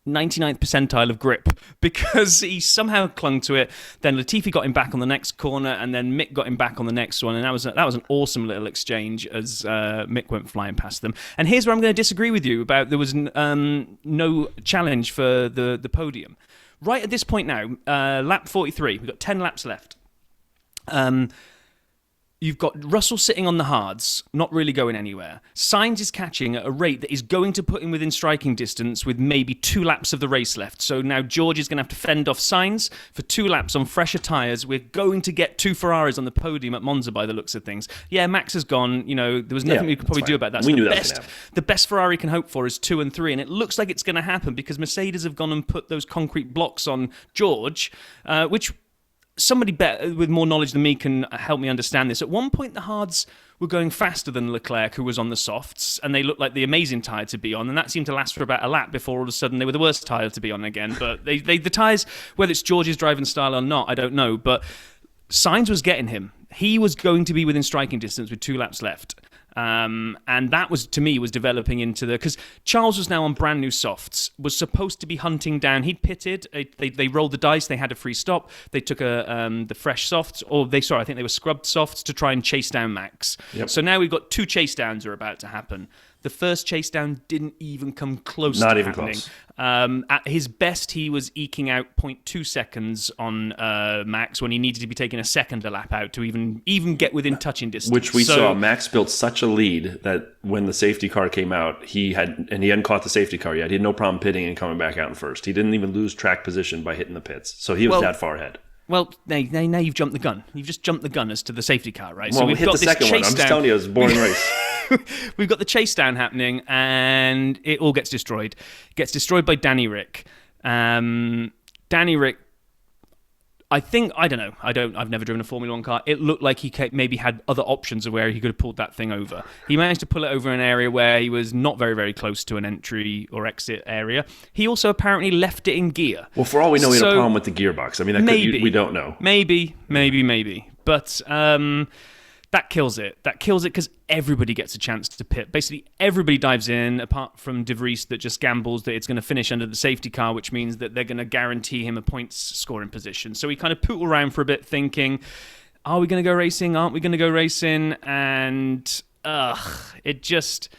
99th percentile of grip, because he somehow clung to it. Then Latifi got him back on the next corner, and then Mick got him back on the next one. And that was an awesome little exchange as Mick went flying past them. And here's where I'm going to disagree with you about there was no challenge for the podium. Right at this point now, lap 43, we've got 10 laps left. You've got Russell sitting on the hards, not really going anywhere. Sainz is catching at a rate that is going to put him within striking distance with maybe 2 laps of the race left. So now George is going to have to fend off Sainz for 2 laps on fresher tyres. We're going to get 2 Ferraris on the podium at Monza by the looks of things. Yeah, Max has gone. There was nothing we could probably do about that. So we knew that was going to happen. The best Ferrari can hope for is 2 and 3, and it looks like it's going to happen because Mercedes have gone and put those concrete blocks on George, which... Somebody better with more knowledge than me can help me understand this. At one point, the hards were going faster than Leclerc, who was on the softs, and they looked like the amazing tyre to be on, and that seemed to last for about a lap before all of a sudden they were the worst tyre to be on again. But the tyres, whether it's George's driving style or not, I don't know, but Sainz was getting him. He was going to be within striking distance with 2 laps left. And that was, to me, was developing into because Charles was now on brand new softs, was supposed to be hunting down. He'd pitted, they rolled the dice, they had a free stop, they took the fresh softs, I think they were scrubbed softs to try and chase down Max. Yep. So now we've got 2 chase downs are about to happen. The first chase down didn't even come close Not to even happening. Close. At his best, he was eking out 0.2 seconds on Max when he needed to be taking a second a lap out to even get within touching distance. Which we saw. Max built such a lead that when the safety car came out, he hadn't caught the safety car yet. He had no problem pitting and coming back out in first. He didn't even lose track position by hitting the pits. So he was that far ahead. Well, now you've jumped the gun. You've just jumped the gun as to the safety car, right? Well, so we've hit got the second one. I'm just telling you, it was a boring race. We've got the chase down happening, and it all gets destroyed. It gets destroyed by Danny Rick. Danny Rick, I don't know. I've never driven a Formula 1 car. It looked like he maybe had other options of where he could have pulled that thing over. He managed to pull it over an area where he was not very, very close to an entry or exit area. He also apparently left it in gear. Well, for all we know, he had a problem with the gearbox. I mean, we don't know. Maybe. But That kills it. That kills it because everybody gets a chance to pit. Basically, everybody dives in, apart from De Vries that just gambles that it's going to finish under the safety car, which means that they're going to guarantee him a points scoring position. So he kind of pootled around for a bit thinking, are we going to go racing? Aren't we going to go racing? And it just...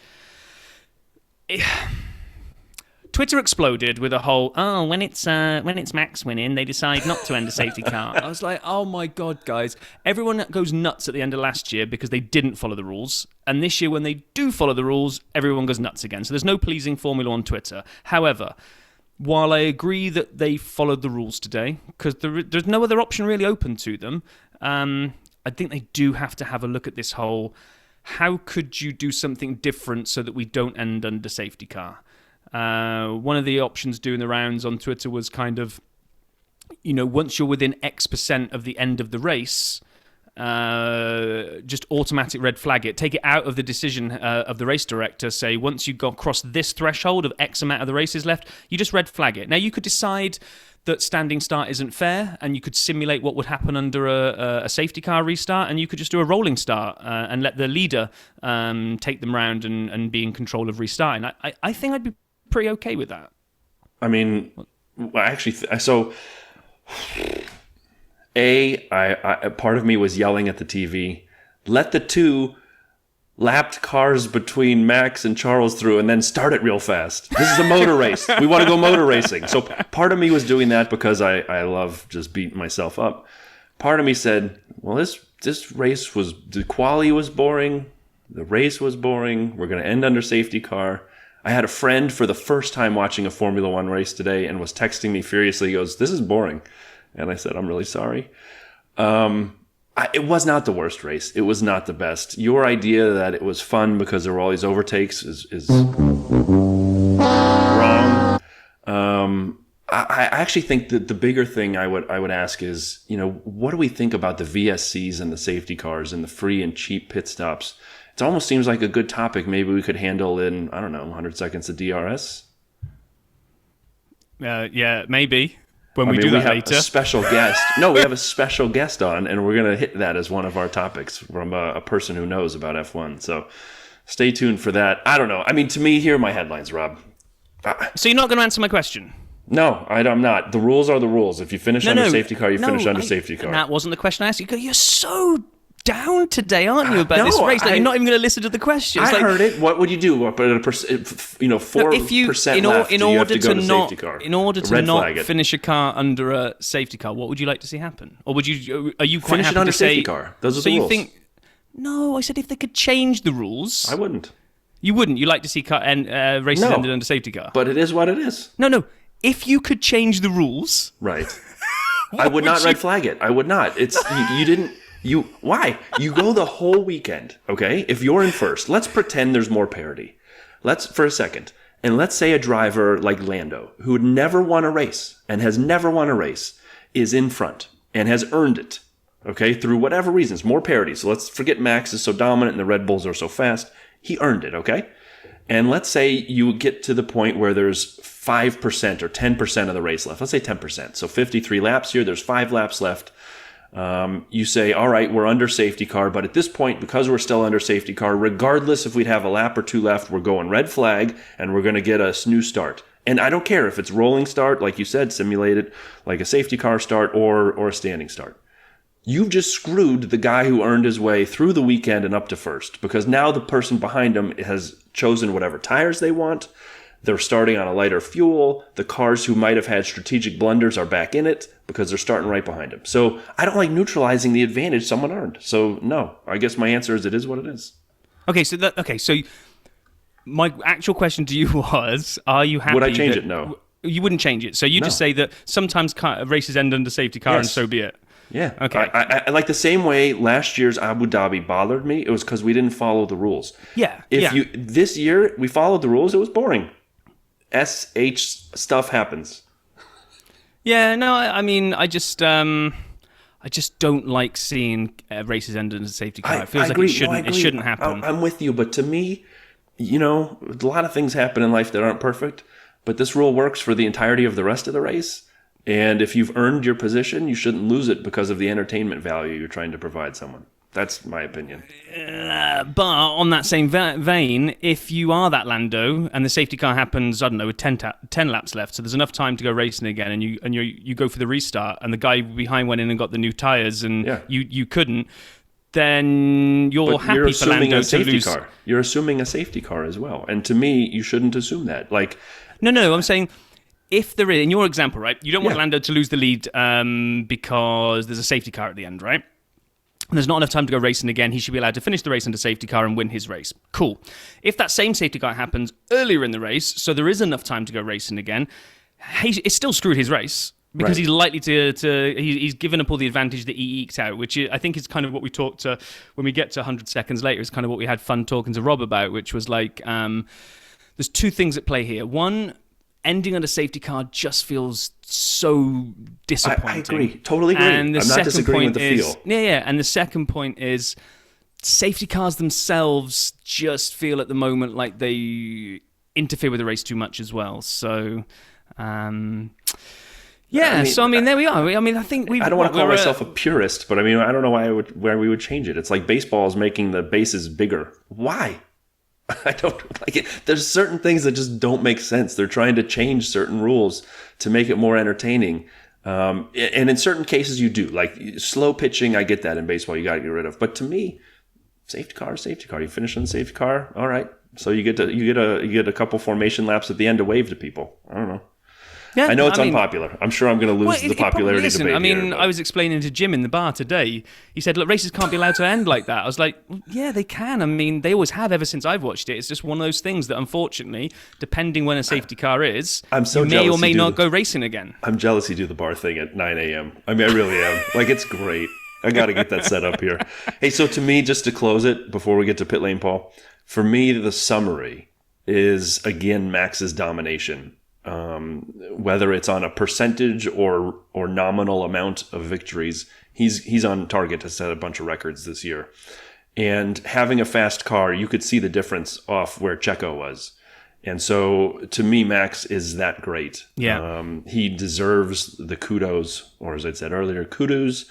Twitter exploded with a whole, when it's Max winning, they decide not to end a safety car. I was like, oh my God, guys. Everyone goes nuts at the end of last year because they didn't follow the rules. And this year, when they do follow the rules, everyone goes nuts again. So there's no pleasing Formula One Twitter. However, while I agree that they followed the rules today, because there's no other option really open to them, I think they do have to have a look at this whole, how could you do something different so that we don't end under safety car? One of the options doing the rounds on Twitter was kind of, once you're within X% of the end of the race, just automatic red flag it. Take it out of the decision of the race director. Say, once you go across this threshold of X amount of the race is left, you just red flag it. Now, you could decide that standing start isn't fair, and you could simulate what would happen under a safety car restart, and you could just do a rolling start and let the leader take them round and be in control of restarting. I think I'd be pretty okay with that. I mean, actually, part of me was yelling at the TV, let the two lapped cars between Max and Charles through and then start it real fast. This is a motor race. We want to go motor racing. So part of me was doing that because I love just beating myself up. Part of me said, well, this race the quali was boring. The race was boring. We're going to end under safety car. I had a friend for the first time watching a Formula One race today and was texting me furiously. He goes, this is boring. And I said, I'm really sorry. It was not the worst race. It was not the best. Your idea that it was fun because there were all these overtakes is wrong. I actually think that the bigger thing I would ask is, what do we think about the VSCs and the safety cars and the free and cheap pit stops? It almost seems like a good topic maybe we could handle in, 100 seconds of DRS. Yeah, maybe. We do that later. A special guest. No, we have a special guest on, and we're going to hit that as one of our topics from a person who knows about F1. So stay tuned for that. I don't know. I mean, to me, here are my headlines, Rob. So you're not going to answer my question? No, I'm not. The rules are the rules. If you finish under safety car, you finish under safety car. And that wasn't the question I asked you. You're so down today, aren't you, about this race? You're not even going to listen to the questions. I heard it. What would you do? At 4% left, you have to go to safety car. In order to not finish a car under a safety car, what would you like to see happen? Or are you quite finish happy it under to say safety car? Those are the rules. No, I said if they could change the rules. I wouldn't. You wouldn't. You like to see races ended under safety car. But it is what it is. No. If you could change the rules, right? I would not red flag it. I would not. It's you didn't. Why? You go the whole weekend, okay? If you're in first, let's pretend there's more parity. For a second. And let's say a driver like Lando, who had never won a race and has never won a race, is in front and has earned it, okay? Through whatever reasons, more parity. So let's forget Max is so dominant and the Red Bulls are so fast. He earned it, okay? And let's say you get to the point where there's 5% or 10% of the race left. Let's say 10%. So 53 laps here, there's 5 laps left. You say, all right, we're under safety car, but at this point, because we're still under safety car, regardless if we'd have a lap or 2 left, we're going red flag and we're going to get a new start. And I don't care if it's rolling start, like you said, simulated, like a safety car start or a standing start. You've just screwed the guy who earned his way through the weekend and up to first, because now the person behind him has chosen whatever tires they want. They're starting on a lighter fuel. The cars who might have had strategic blunders are back in it because they're starting right behind him. So I don't like neutralizing the advantage someone earned. So no, I guess my answer is it is what it is. So my actual question to you was, are you happy? Would I change it? No. You wouldn't change it. So you just say that sometimes races end under safety car and so be it. Yeah. Okay. I like the same way last year's Abu Dhabi bothered me. It was because we didn't follow the rules. Yeah. This year we followed the rules, it was boring. SH stuff happens. Yeah, no, I mean, I just don't like seeing races end in a safety car. It feels like it shouldn't happen. I'm with you, but to me, a lot of things happen in life that aren't perfect, but this rule works for the entirety of the rest of the race. And if you've earned your position, you shouldn't lose it because of the entertainment value you're trying to provide someone. That's my opinion. But on that same vein, if you are that Lando and the safety car happens, I don't know, with 10 laps left, so there's enough time to go racing again, and you go for the restart, and the guy behind went in and got the new tyres, and you couldn't, then you're happy for Lando to lose. Car. You're assuming a safety car as well, and to me, you shouldn't assume that. Like, no, I'm saying, if there is, in your example, right, you don't want Lando to lose the lead because there's a safety car at the end, right? And there's not enough time to go racing again. He should be allowed to finish the race in the safety car and win his race. Cool. If that same safety car happens earlier in the race, so there is enough time to go racing again, it's still screwed his race because he's likely he's given up all the advantage that he eked out, which I think is kind of what we talked to when we get to 100 seconds later. Is kind of what we had fun talking to Rob about, which was like, there's two things at play here. One, ending on a safety car just feels so disappointing. I agree. Totally agree. And I'm not disagreeing with the feel. Yeah. And the second point is safety cars themselves just feel at the moment like they interfere with the race too much as well. So, there we are. I think I don't want to call myself a purist, but I don't know where we would change it. It's like baseball is making the bases bigger. Why? I don't like it. There's certain things that just don't make sense. They're trying to change certain rules to make it more entertaining. And in certain cases you do. Like slow pitching, I get that in baseball, you got to get rid of. But to me, safety car. You finish on the safety car, all right. So you get a couple formation laps at the end to wave to people. I don't know. Yeah, I know it's unpopular. I'm sure I'm going to lose the popularity debate. I was explaining to Jim in the bar today. He said, look, races can't be allowed to end like that. I was like, well, yeah, they can. I mean, they always have ever since I've watched it. It's just one of those things that, unfortunately, depending when a safety car is, you may or may not go racing again. I'm jealous you do the bar thing at 9 a.m. I really am. Like, it's great. I got to get that set up here. Hey, so to me, just to close it before we get to pit lane, Paul, for me, the summary is, again, Max's domination. Whether it's on a percentage or nominal amount of victories, he's on target to set a bunch of records this year. And having a fast car, you could see the difference off where Checo was. And so to me, Max is that great. Yeah. He deserves the kudos, or as I said earlier, kudos.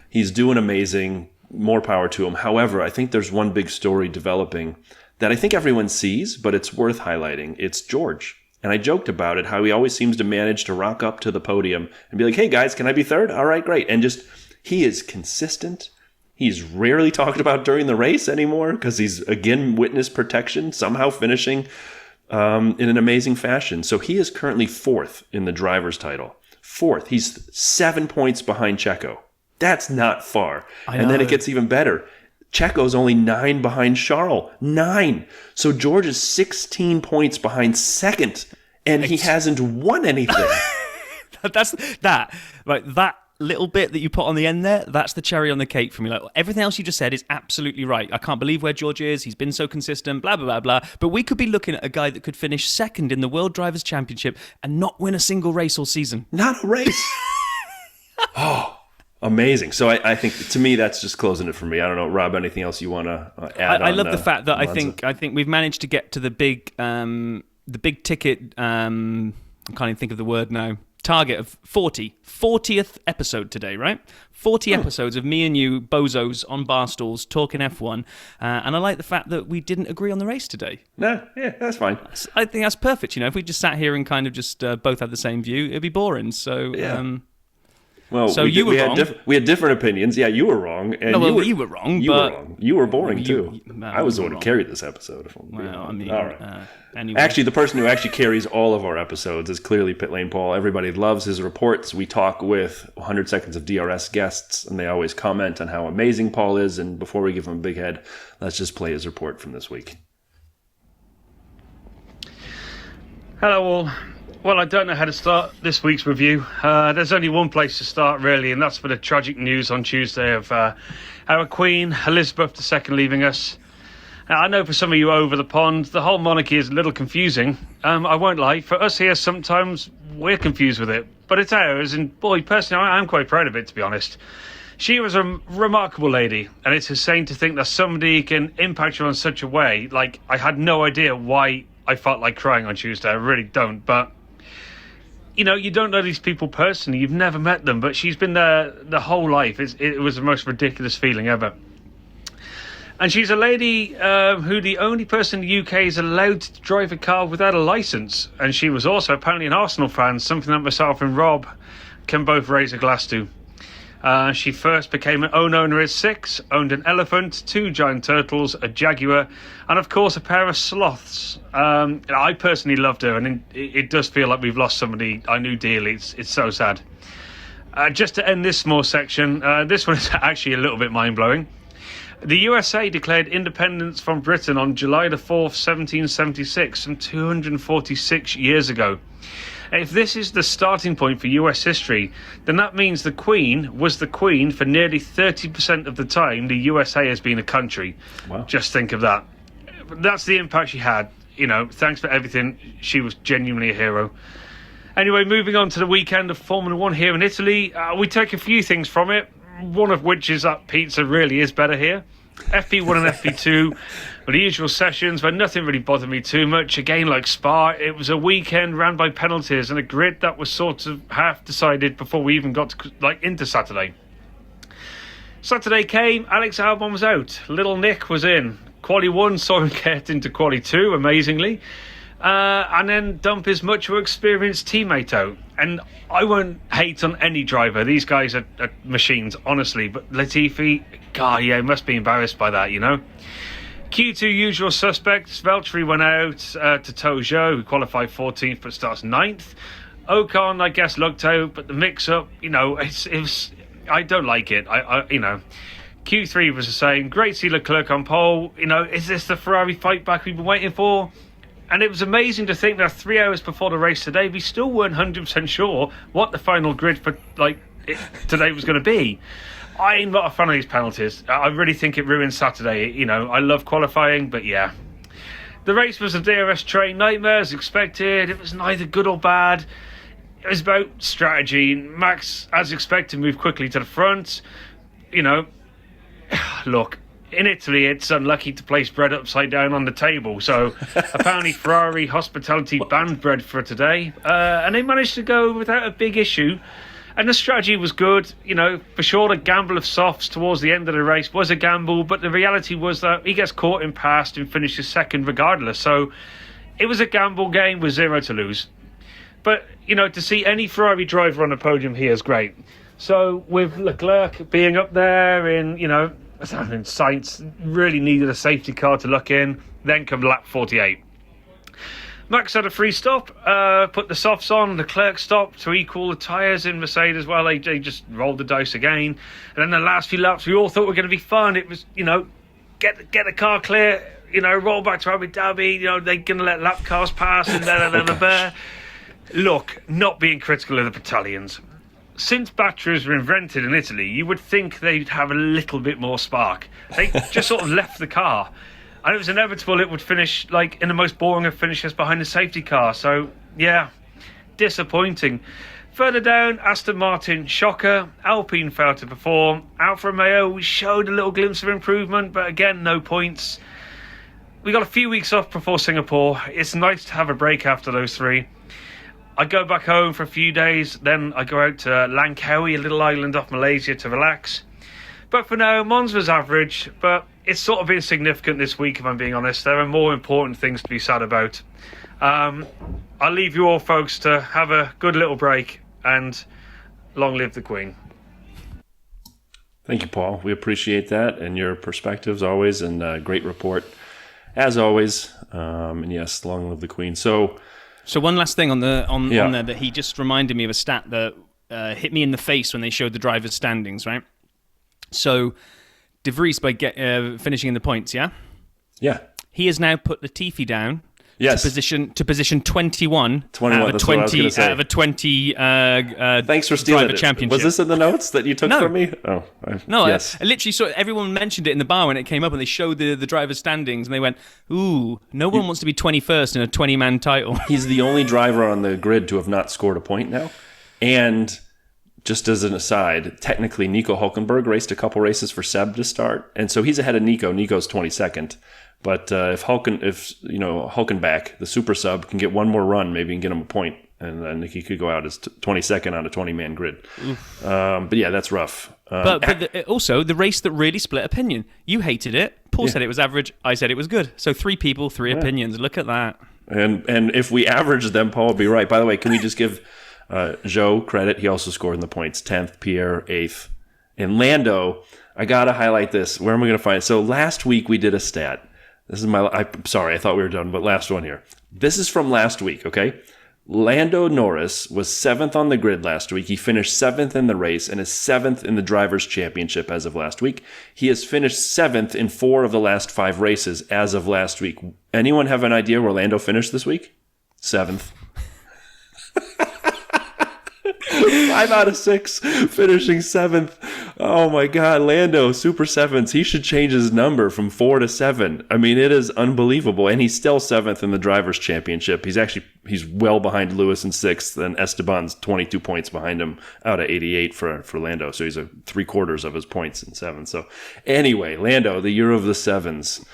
He's doing amazing. More power to him. However, I think there's one big story developing that I think everyone sees, but it's worth highlighting. It's George. And I joked about it, how he always seems to manage to rock up to the podium and be like, hey, guys, can I be third? All right, great. And he is consistent. He's rarely talked about during the race anymore because he's, again, witness protection, somehow finishing in an amazing fashion. So he is currently fourth in the driver's title. Fourth. He's 7 points behind Checo. That's not far. And then it gets even better. Checo's only 9 behind Charles. 9. So George is 16 points behind second, and he hasn't won anything. That little bit that you put on the end there, that's the cherry on the cake for me. Like, everything else you just said is absolutely right. I can't believe where George is. He's been so consistent, blah, blah, blah, blah. But we could be looking at a guy that could finish second in the World Drivers' Championship and not win a single race all season. Not a race. Amazing. So I think, to me, that's just closing it for me. I don't know, Rob, anything else you want to add? I love the fact that Monza? I think we've managed to get to the big ticket. I can't even think of the word now. Target of 40th episode today, right? 40 episodes of me and you bozos on bar stools talking F1, and I like the fact that we didn't agree on the race today. No, yeah, that's fine. I think that's perfect. If we just sat here and kind of just both had the same view, it'd be boring. So. Yeah. Well, so you were wrong. We had different opinions. Yeah, you were wrong. And you were wrong. You were wrong. You were boring too. I was the one who carried this episode. All right. Anyway. Actually, the person who actually carries all of our episodes is clearly Pit Lane Paul. Everybody loves his reports. We talk with 100 Seconds of DRS guests, and they always comment on how amazing Paul is. And before we give him a big head, let's just play his report from this week. Hello all. Well, I don't know how to start this week's review. There's only one place to start, really, and that's for the tragic news on Tuesday of our Queen, Elizabeth II, leaving us. Now, I know for some of you over the pond, the whole monarchy is a little confusing. I won't lie, for us here, sometimes we're confused with it, but it's ours, and boy, personally, I'm quite proud of it, to be honest. She was a remarkable lady, and it's insane to think that somebody can impact you in such a way. Like, I had no idea why I felt like crying on Tuesday, I really don't, but you don't know these people personally. You've never met them, but she's been there the whole life. It was the most ridiculous feeling ever. And she's a lady who the only person in the UK is allowed to drive a car without a licence. And she was also apparently an Arsenal fan, something that myself and Rob can both raise a glass to. She first became an owner at 6, owned an elephant, 2 giant turtles, a jaguar, and of course a pair of sloths. I personally loved her, and it does feel like we've lost somebody I knew dearly. It's so sad. Just to end this small section, this one is actually a little bit mind-blowing. The USA declared independence from Britain on July the 4th, 1776, some 246 years ago. If this is the starting point for US history, then that means the Queen was the Queen for nearly 30% of the time the USA has been a country. Wow. Just think of that. That's the impact she had. Thanks for everything. She was genuinely a hero. Anyway, moving on to the weekend of Formula 1 here in Italy, we take a few things from it, one of which is that pizza really is better here. FP1 and FP2 were the usual sessions where nothing really bothered me too much. Again, like Spa, it was a weekend ran by penalties and a grid that was sort of half decided before we even got into Saturday. Saturday came, Alex Albon was out, Little Nick was in. Quali 1 saw him get into Quali 2, amazingly. And then dump his much more experienced teammate out. And I won't hate on any driver. These guys are machines, honestly. But Latifi, God, yeah, he must be embarrassed by that, Q2 usual suspects. Valtteri went out to Tojo, who qualified 14th but starts 9th. Ocon, I guess, looked out, but the mix-up, it was. I don't like it. Q3 was the same. Great to see Leclerc on pole. Is this the Ferrari fight back we've been waiting for? And it was amazing to think that 3 hours before the race today, we still weren't 100% sure what the final grid for today was going to be. I'm not a fan of these penalties. I really think it ruined Saturday. I love qualifying, but yeah. The race was a DRS train nightmare as expected. It was neither good or bad. It was about strategy. Max, as expected, moved quickly to the front. Look, in Italy, it's unlucky to place bread upside down on the table. So apparently Ferrari Hospitality banned bread for today. And they managed to go without a big issue. And the strategy was good. For sure, the gamble of softs towards the end of the race was a gamble. But the reality was that he gets caught in past and finishes second regardless. So it was a gamble game with 0 to lose. But, to see any Ferrari driver on the podium here is great. So with Leclerc being up there in, Sainz really needed a safety car to look in. Then come lap 48. Max had a free stop, put the softs on. Leclerc stopped to equal the tyres in Mercedes. Well, they just rolled the dice again. And then the last few laps, we all thought were going to be fun. It was, get the car clear, roll back to Abu Dhabi. They're going to let lap cars pass and blah. Look, not being critical of the battalions. Since batteries were invented in Italy, you would think they'd have a little bit more spark. They just sort of left the car. And it was inevitable it would finish in the most boring of finishes behind the safety car. So, yeah, disappointing. Further down, Aston Martin, shocker. Alpine failed to perform. Alfa Romeo showed a little glimpse of improvement, but again, no points. We got a few weeks off before Singapore. It's nice to have a break after those 3. I go back home for a few days, then I go out to Langkawi, a little island off Malaysia, to relax. But for now, Monza was average, but it's sort of insignificant this week, if I'm being honest. There are more important things to be sad about. I'll leave you all, folks, to have a good little break, and long live the Queen. Thank you, Paul. We appreciate that and your perspectives always, and great report, as always. And yes, long live the Queen. So one last thing on there that he just reminded me of a stat that hit me in the face when they showed the drivers' standings, right? So De Vries by finishing in the points, yeah? Yeah. He has now put Latifi down Yes. To position 21 out of a 20 Thanks for stealing driver it. championship. Was this in the notes that you took from me? Oh, yes. I literally saw everyone mentioned it in the bar when it came up, and they showed the driver's standings, and they went, "Ooh, no one wants to be 21st in a 20-man title." He's the only driver on the grid to have not scored a point now, and just as an aside, technically Nico Hülkenberg raced a couple races for Seb to start, and so he's ahead of Nico. Nico's 22nd. But if Hülkenback, the super sub, can get one more run, maybe and get him a point, and then he could go out as 22nd on a 20-man grid. But yeah, that's rough. Also, the race that really split opinion. You hated it. Paul said it was average. I said it was good. So 3 people, 3 opinions. Look at that. And if we average them, Paul would be right. By the way, can we just give Joe credit? He also scored in the points. 10th, Pierre 8th. And Lando, I got to highlight this. Where am I going to find it? So last week we did a stat. This is I'm sorry, I thought we were done, but last one here. This is from last week, okay? Lando Norris was 7th on the grid last week. He finished 7th in the race and is 7th in the Drivers' Championship as of last week. He has finished 7th in 4 of the last 5 races as of last week. Anyone have an idea where Lando finished this week? 7th. 5 out of 6, finishing 7th. Oh my God, Lando, Super Sevens. He should change his number from 4 to 7. I mean, it is unbelievable. And he's still 7th in the Drivers' Championship. He's well behind Lewis in 6th, and Esteban's 22 points behind him out of 88 for Lando. So he's 3/4 of his points in 7. So anyway, Lando, the year of the 7s.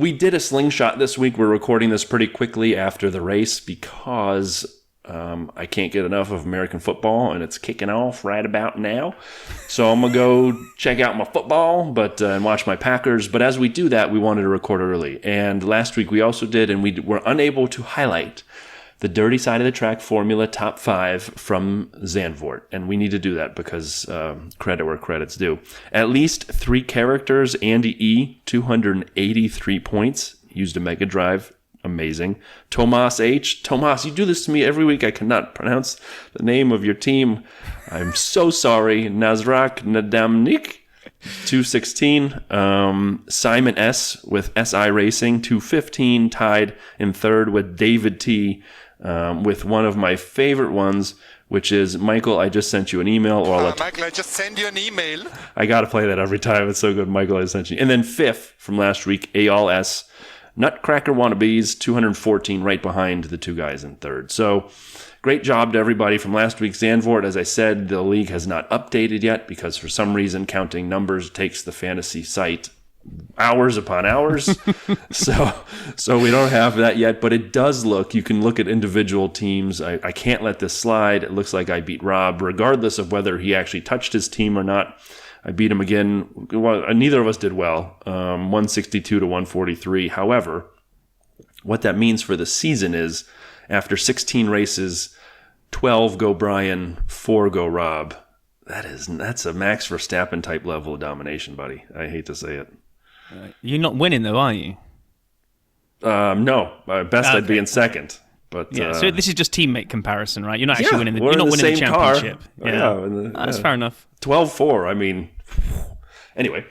We did a slingshot this week. We're recording this pretty quickly after the race because I can't get enough of American football, and it's kicking off right about now. So I'm going to go check out my football and watch my Packers. But as we do that, we wanted to record early. And last week we also did, and we were unable to highlight the Dirty Side of the Track Formula Top 5 from Zandvoort. And we need to do that because credit where credit's due. At least 3 characters. Andy E., 283 points, used a Mega Drive. Amazing. Tomas H. Tomas, you do this to me every week. I cannot pronounce the name of your team. I'm so sorry. Nazrak Nadamnik, 216. Simon S. with SI Racing, 215. Tied in 3rd with David T. With one of my favorite ones, which is Michael, I just sent you an email. Michael, I just sent you an email. I got to play that every time. It's so good. Michael, I sent you. And then 5th from last week, Ayal S. Nutcracker Wannabes, 214, right behind the 2 guys in 3rd. So great job to everybody from last week's Zandvoort. As I said, the league has not updated yet because for some reason counting numbers takes the fantasy site hours upon hours. so we don't have that yet, but it does look, you can look at individual teams. I can't let this slide. It looks like I beat Rob, regardless of whether he actually touched his team or not. I beat him again. Well, neither of us did well, 162 to 143. However, what that means for the season is after 16 races, 12 go Brian, 4 go Rob. That's a Max Verstappen type level of domination, buddy. I hate to say it. You're not winning, though, are you? No. Best I'd be in 2nd. But yeah, so this is just teammate comparison, right? You're not actually winning. You're not winning the championship. Car. Yeah, that's fair enough. 12-4. I mean, anyway.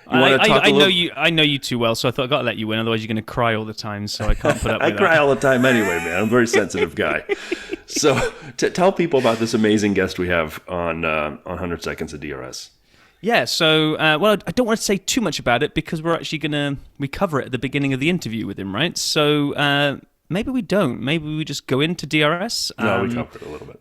I know you too well, so I thought I got to let you win. Otherwise, you're going to cry all the time. So I can't put up. with I cry all the time anyway, man. I'm a very sensitive guy. So tell people about this amazing guest we have on 100 Seconds of DRS. Yeah, so, I don't want to say too much about it because we're actually we cover it at the beginning of the interview with him, right? So maybe we don't. Maybe we just go into DRS. No, we cover it a little bit.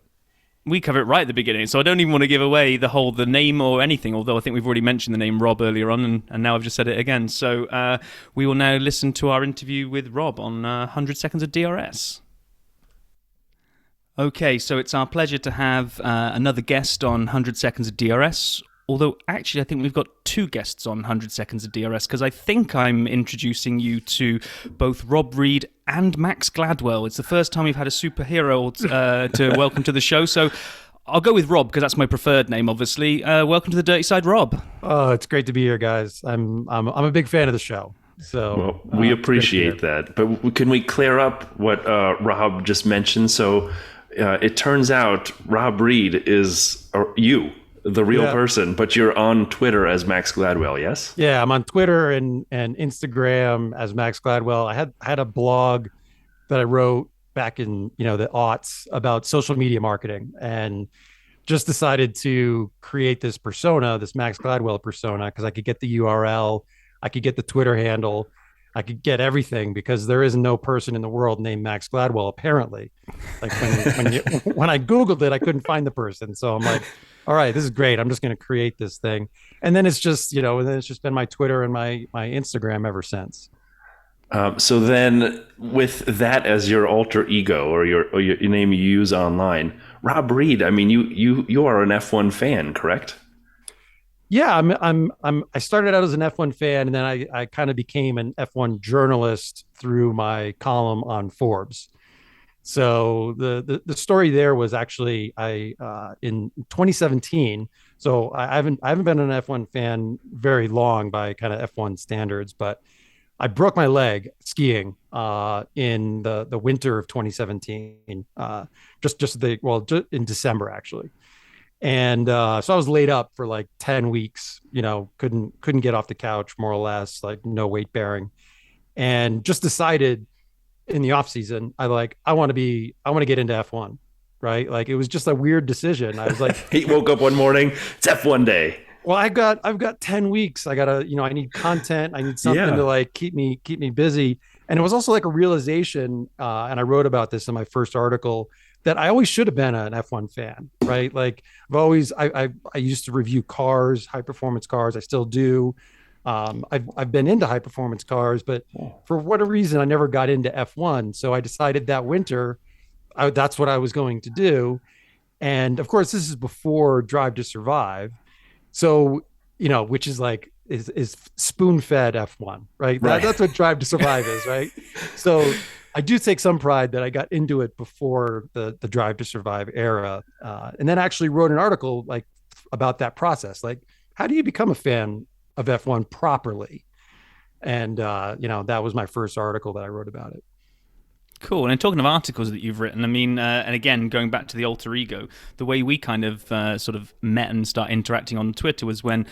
We cover it right at the beginning, so I don't even want to give away the name or anything, although I think we've already mentioned the name Rob earlier on, and now I've just said it again. So we will now listen to our interview with Rob on 100 Seconds of DRS. Okay, so it's our pleasure to have another guest on 100 Seconds of DRS. Although, actually, I think we've got 2 guests on 100 Seconds of DRS, because I think I'm introducing you to both Rob Reed and Max Gladwell. It's the first time we've had a superhero to welcome to the show, so I'll go with Rob, because that's my preferred name, obviously. Welcome to the Dirty Side, Rob. Oh, it's great to be here, guys. I'm a big fan of the show. So we appreciate that. But can we clear up what Rob just mentioned? So it turns out Rob Reed is you. The real person, but you're on Twitter as Max Gladwell, yes? Yeah, I'm on Twitter and Instagram as Max Gladwell. I had a blog that I wrote back in the aughts about social media marketing, and just decided to create this persona, this Max Gladwell persona, because I could get the URL, I could get the Twitter handle, I could get everything, because there is no person in the world named Max Gladwell, apparently. Like when I Googled it, I couldn't find the person. So I'm like, all right, this is great. I'm just going to create this thing. And then it's just, it's just been my Twitter and my Instagram ever since. So then with that as your alter ego or your name you use online, Rob Reed, I mean, you are an F1 fan, correct? Yeah, I started out as an F1 fan, and then I kind of became an F1 journalist through my column on Forbes. So the story there was actually I in 2017. So I haven't been an F1 fan very long by kind of F1 standards, but I broke my leg skiing in the winter of 2017. Just in December actually. And so I was laid up for like 10 weeks, couldn't get off the couch, more or less, like no weight bearing, and just decided in the off season, I want to get into F1, right? Like it was just a weird decision. I was like, he woke up one morning, it's F1 day. Well, I've got 10 weeks. I need content. I need something to like keep me busy. And it was also like a realization, and I wrote about this in my first article, that I always should have been an F1 fan, right? Like I used to review cars, high performance cars. I still do. I've been into high performance cars, but for whatever reason, I never got into F1. So I decided that winter, that's what I was going to do. And of course, this is before Drive to Survive. So, which is like, is spoon fed F1, right? That's what Drive to Survive is, right? So I do take some pride that I got into it before the Drive to Survive era. And then actually wrote an article like about that process. Like, how do you become a fan of F1 properly? And, that was my first article that I wrote about it. Cool. And talking of articles that you've written, I mean, and again, going back to the alter ego, the way we kind of sort of met and started interacting on Twitter was when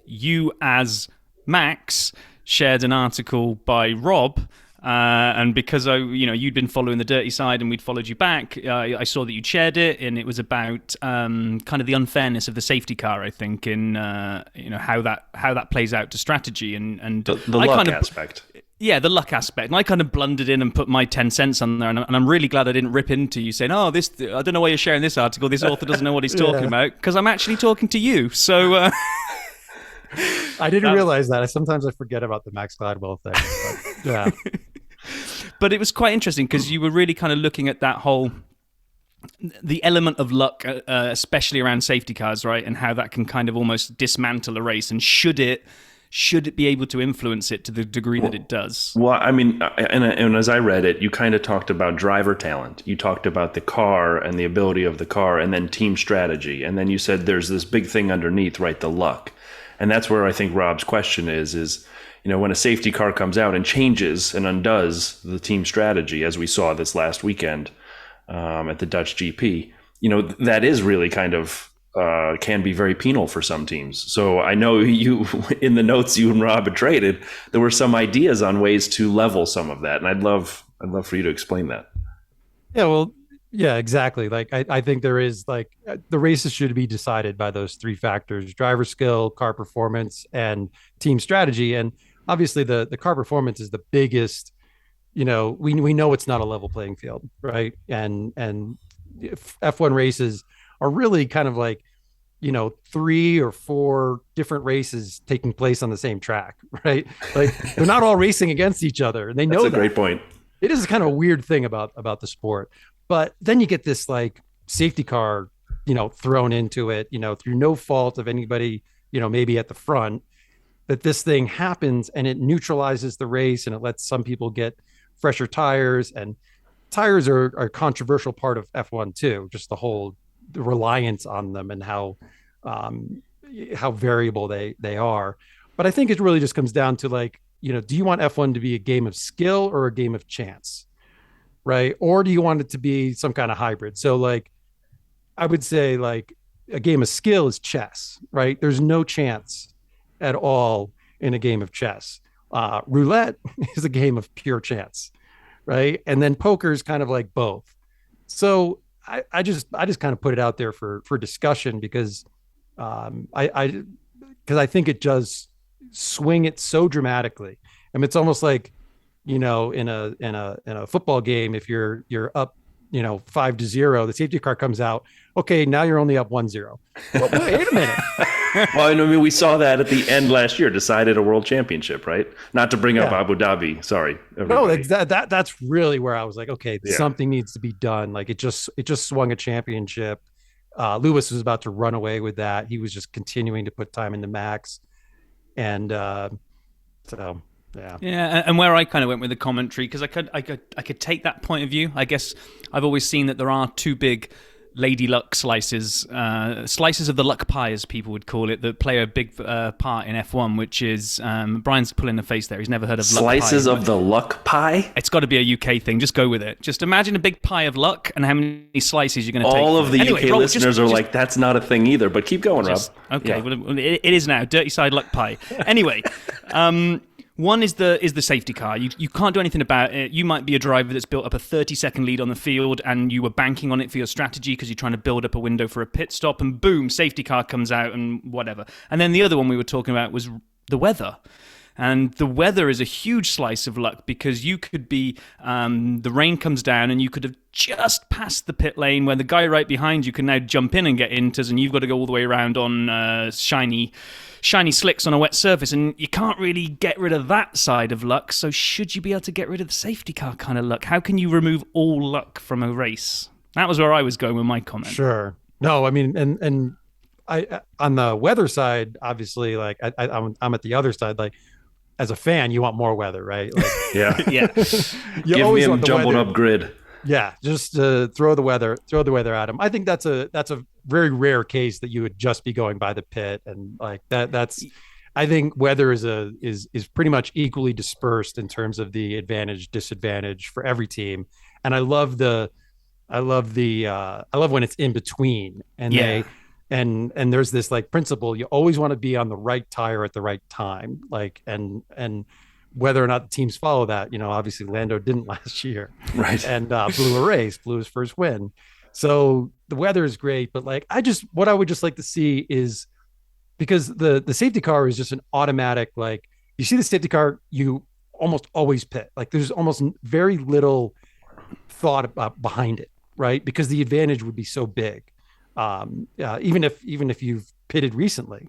you, as Max, shared an article by Rob. And because you'd been following the dirty side and we'd followed you back, I saw that you'd shared it, and it was about kind of the unfairness of the safety car. I think in how that plays out to strategy and the luck aspect. Yeah, the luck aspect. And I kind of blundered in and put my 10 cents on there. And I'm really glad I didn't rip into you saying, I don't know why you're sharing this article. This author doesn't know what he's talking about. Because I'm actually talking to you. So I didn't realize that. Sometimes I forget about the Max Gladwell thing. But, yeah. But it was quite interesting because you were really kind of looking at the element of luck, especially around safety cars, right? And how that can kind of almost dismantle a race. And should it be able to influence it to the degree that it does? Well, I mean, and as I read it, you kind of talked about driver talent. You talked about the car and the ability of the car, and then team strategy. And then you said there's this big thing underneath, right? The luck. And that's where I think Rob's question is, when a safety car comes out and changes and undoes the team strategy, as we saw this last weekend at the Dutch GP, that is really kind of can be very penal for some teams. So I know you, in the notes you and Rob had traded, there were some ideas on ways to level some of that, and I'd love for you to explain that. Yeah, well, yeah, exactly. Like I think there is like the races should be decided by those three factors: driver skill, car performance, and team strategy. And obviously, the car performance is the biggest. We know it's not a level playing field, right? And F1 races are really kind of like, 3 or 4 different races taking place on the same track, right? Like they're not all racing against each other, and they know that's a great point. It is kind of a weird thing about the sport. But then you get this like safety car, thrown into it, through no fault of anybody, maybe at the front, that this thing happens and it neutralizes the race and it lets some people get fresher tires. And tires are a controversial part of F1 too, just the reliance on them and how variable they are. But I think it really just comes down to like, do you want F1 to be a game of skill or a game of chance? Right? Or do you want it to be some kind of hybrid? So like, I would say like a game of skill is chess, right? There's no chance at all in a game of chess. Roulette is a game of pure chance, right? And then poker is kind of like both. So I just kind of put it out there for discussion because I think it does swing it so dramatically. I mean, it's almost like, in a football game, if you're up, 5-0, the safety car comes out. Okay, now you're only up 1-0. Well, wait a minute. Well, I mean, we saw that at the end last year, decided a world championship, right? Not to bring up Abu Dhabi. Sorry. Everybody. No, that's really where I was like, okay, something needs to be done. Like it just swung a championship. Lewis was about to run away with that. He was just continuing to put time into Max. And so, yeah. Yeah, and where I kind of went with the commentary, because I could take that point of view. I guess I've always seen that there are two big Lady Luck slices of the luck pie, as people would call it, that play a big part in F1, which is, Brian's pulling a face there. He's never heard of slices luck pie. Of the luck pie? It's got to be a UK thing. Just go with it. Just imagine a big pie of luck and how many slices you're going to take. All of the UK listeners are like, that's not a thing either, but keep going, Rob. Okay, well, it is now. Dirty side luck pie. Anyway, one is the safety car. You can't do anything about it. You might be a driver that's built up a 30-second lead on the field, and you were banking on it for your strategy because you're trying to build up a window for a pit stop, and boom, safety car comes out and whatever. And then the other one we were talking about was the weather. And the weather is a huge slice of luck, because you could be, the rain comes down and you could have just passed the pit lane where the guy right behind you can now jump in and get inters, and you've got to go all the way around on shiny slicks on a wet surface, and you can't really get rid of that side of luck. So should you be able to get rid of the safety car kind of luck? How can you remove all luck from a race? That was where I was going with my comment. Sure. No, I mean, and I on the weather side, obviously, like I'm at the other side, like, as a fan, you want more weather, right? Like, yeah. You Give always me a want the jumbled weather. up grid. Yeah, just throw the weather at him. I think that's a very rare case that you would just be going by the pit, and like that's. I think weather is pretty much equally dispersed in terms of the advantage disadvantage for every team, and I love when it's in between, and and there's this like principle, you always want to be on the right tire at the right time, like and whether or not the teams follow that, obviously Lando didn't last year, right? And blew his first win. So the weather is great, but like what I would just like to see is, because the safety car is just an automatic, like, you see the safety car, you almost always pit. Like, there's almost very little thought about behind it, right? Because the advantage would be so big. Even if you've pitted recently,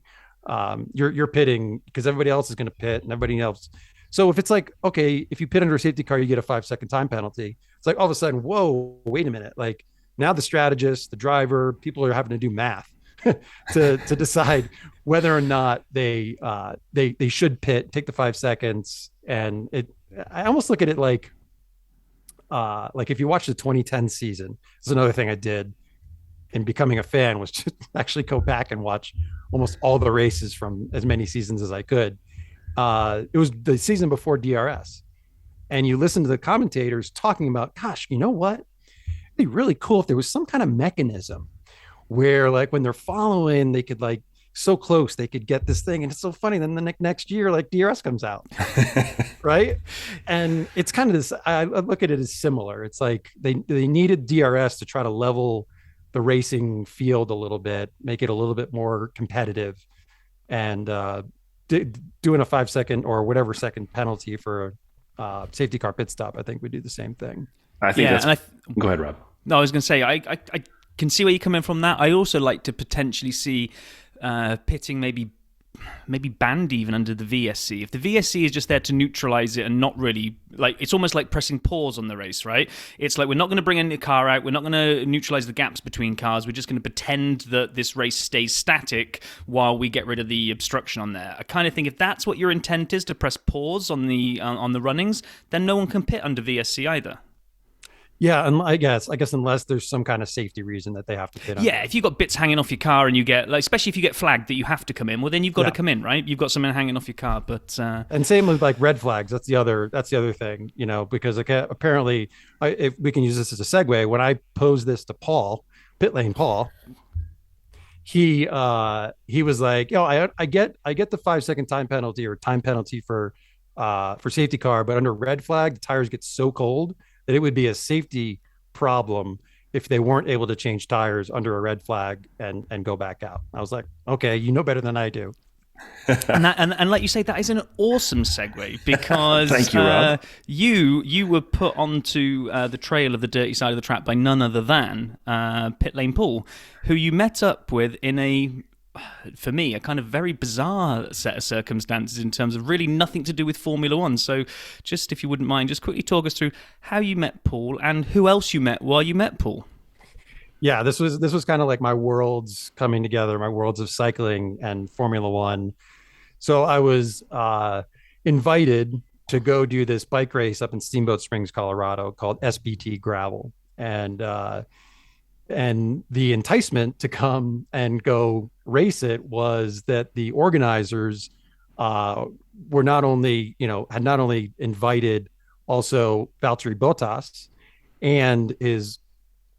you're pitting because everybody else is going to pit and everybody else. So if it's like, okay, if you pit under a safety car, you get a 5-second time penalty. It's like all of a sudden, whoa, wait a minute. Like, now the strategist, the driver, people are having to do math to decide whether or not they should pit, take the 5 seconds. And I almost look at it like if you watch the 2010 season, this is another thing I did in becoming a fan, was to actually go back and watch almost all the races from as many seasons as I could. It was the season before DRS, and you listen to the commentators talking about, gosh, you know what? It'd be really cool if there was some kind of mechanism where, like, when they're following, they could, like, so close, they could get this thing. And it's so funny. Then the next year, like, DRS comes out, right? And it's kind of this, I look at it as similar. It's like they needed DRS to try to level the racing field a little bit, make it a little bit more competitive, and doing a 5-second or whatever second penalty for a safety car pit stop, I think would do the same thing. I think go ahead, Rob. No, I was going to say, I can see where you're coming from that. I also like to potentially see pitting maybe banned even under the VSC. If the VSC is just there to neutralize it and not really, like, it's almost like pressing pause on the race, right? It's like, we're not going to bring any car out, we're not going to neutralize the gaps between cars, we're just going to pretend that this race stays static while we get rid of the obstruction on there. I kind of think if that's what your intent is, to press pause on the runnings, then no one can pit under VSC either. Yeah, and I guess unless there's some kind of safety reason that they have to pit on. Yeah, if you've got bits hanging off your car and you get, like, especially if you get flagged that you have to come in, well, then you've got to come in, right? You've got something hanging off your car, but and same with, like, red flags. That's the other thing, because apparently, if we can use this as a segue, when I posed this to Paul, Pit Lane Paul, he was like, I get the 5-second time penalty or time penalty for safety car, but under red flag, the tires get so cold that it would be a safety problem if they weren't able to change tires under a red flag and go back out. I was like, okay, you know better than I do. and like you say, that is an awesome segue, because thank you, Rob. You were put onto the trail of the dirty side of the track by none other than Pit Lane Paul, who you met up with in for me, a kind of very bizarre set of circumstances in terms of really nothing to do with Formula One. So just, if you wouldn't mind, just quickly talk us through how you met Paul and who else you met while you met Paul. Yeah, this was kind of like my worlds coming together, my worlds of cycling and Formula One. So I was invited to go do this bike race up in Steamboat Springs, Colorado, called SBT Gravel, and the enticement to come and go race it was that the organizers were not only, had not only invited also Valtteri Bottas and his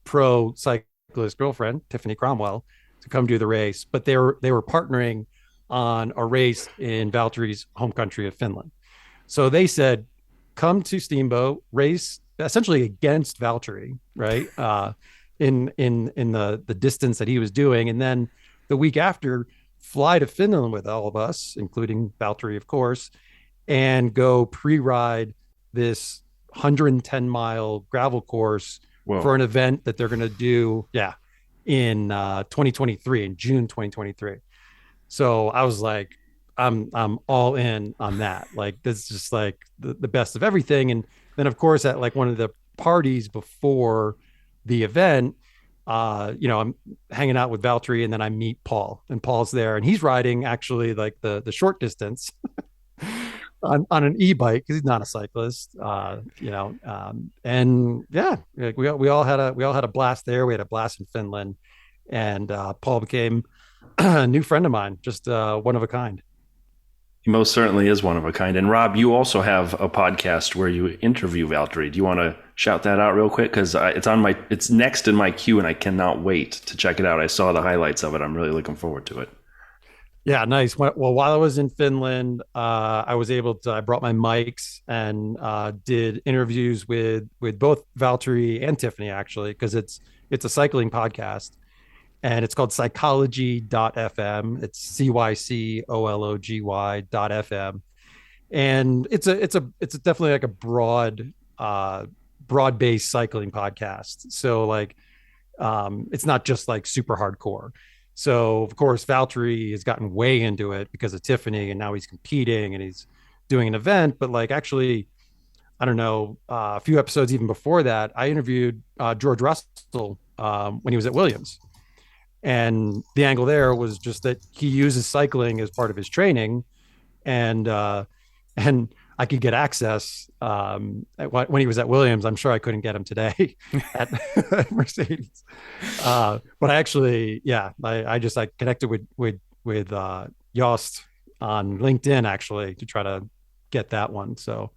pro cyclist girlfriend Tiffany Cromwell to come do the race, but they were partnering on a race in Valtteri's home country of Finland. So they said, come to Steamboat, race essentially against Valtteri, right? In the distance that he was doing, and then the week after, fly to Finland with all of us, including Valtteri, of course, and go pre-ride this 110-mile gravel course. Whoa. For an event that they're going to do, in 2023, in June 2023. So I was like, I'm all in on that. Like, this is just like the best of everything. And then, of course, at like one of the parties before the event, I'm hanging out with Valtteri, and then I meet Paul, and Paul's there, and he's riding actually like the short distance on an e-bike because he's not a cyclist, and yeah, like we all had a blast there. We had a blast in Finland, and Paul became a new friend of mine, just one of a kind. He most certainly is one of a kind. And Rob, you also have a podcast where you interview Valtteri. Do you want to shout that out real quick? Because it's next in my queue, and I cannot wait to check it out. I saw the highlights of it. I'm really looking forward to it. Yeah, nice. Well, while I was in Finland, I brought my mics and did interviews with both Valtteri and Tiffany, actually, because it's a cycling podcast, and it's called Psychology.fm. It's CYCOLOGY.fm, and it's definitely like a broad-based cycling podcast. So like, it's not just like super hardcore. So of course, Valtteri has gotten way into it because of Tiffany, and now he's competing and he's doing an event. But like, actually, I don't know, a few episodes even before that, I interviewed George Russell when he was at Williams. And the angle there was just that he uses cycling as part of his training, and I could get access when he was at Williams. I'm sure I couldn't get him today at Mercedes. But I actually, I connected with Yost on LinkedIn actually to try to get that one. So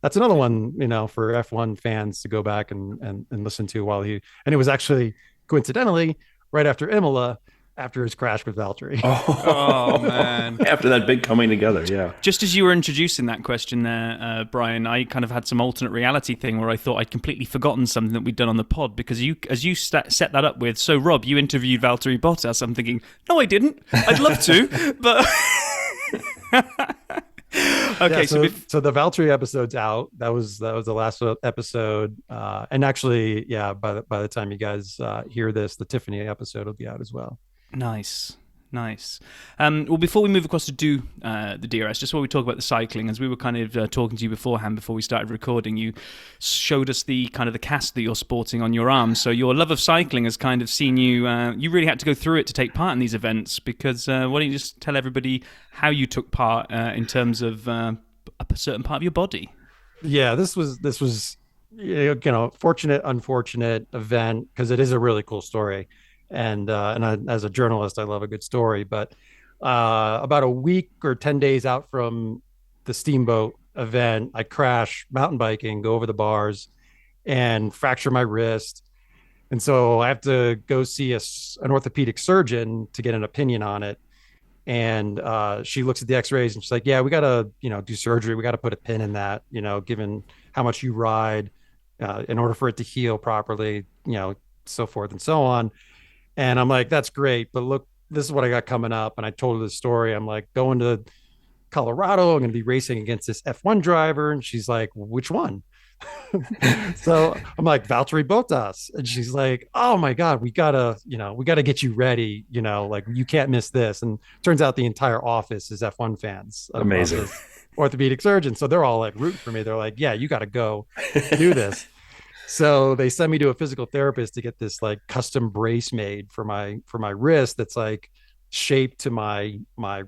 that's another one, for F1 fans to go back and listen to and it was actually coincidentally right after Imola, after his crash with Valtteri. Oh man. After that big coming together, yeah. Just as you were introducing that question there, Brian, I kind of had some alternate reality thing where I thought I'd completely forgotten something that we'd done on the pod, because as you set that up with, so Rob, you interviewed Valtteri Bottas. I'm thinking, no, I didn't. I'd love to, but... Okay, so the Valtteri episode's out. That was the last episode, and actually, by the time you guys hear this, the Tiffany episode will be out as well. Nice. Well, before we move across to do the DRS, just while we talk about the cycling, as we were kind of talking to you beforehand, before we started recording, you showed us the kind of the cast that you're sporting on your arm. So your love of cycling has kind of seen you. You really had to go through it to take part in these events. Because why don't you just tell everybody how you took part in terms of a certain part of your body? Yeah, this was fortunate, unfortunate event, because it is a really cool story. And as a journalist, I love a good story. But about a week or 10 days out from the Steamboat event, I crash mountain biking, go over the bars, and fracture my wrist. And so I have to go see an orthopedic surgeon to get an opinion on it. And she looks at the x-rays and she's like, yeah, we got to, do surgery. We got to put a pin in that, given how much you ride in order for it to heal properly, so forth and so on. And I'm like, that's great, but look, this is what I got coming up. And I told her the story. I'm like, going to Colorado, I'm going to be racing against this F1 driver. And she's like, which one? So I'm like, Valtteri Bottas. And she's like, oh my God, we gotta get you ready. Like, you can't miss this. And turns out the entire office is F1 fans. Amazing. Orthopedic surgeon. So they're all like rooting for me. They're like, yeah, you got to go do this. So they sent me to a physical therapist to get this like custom brace made for my wrist that's like shaped to my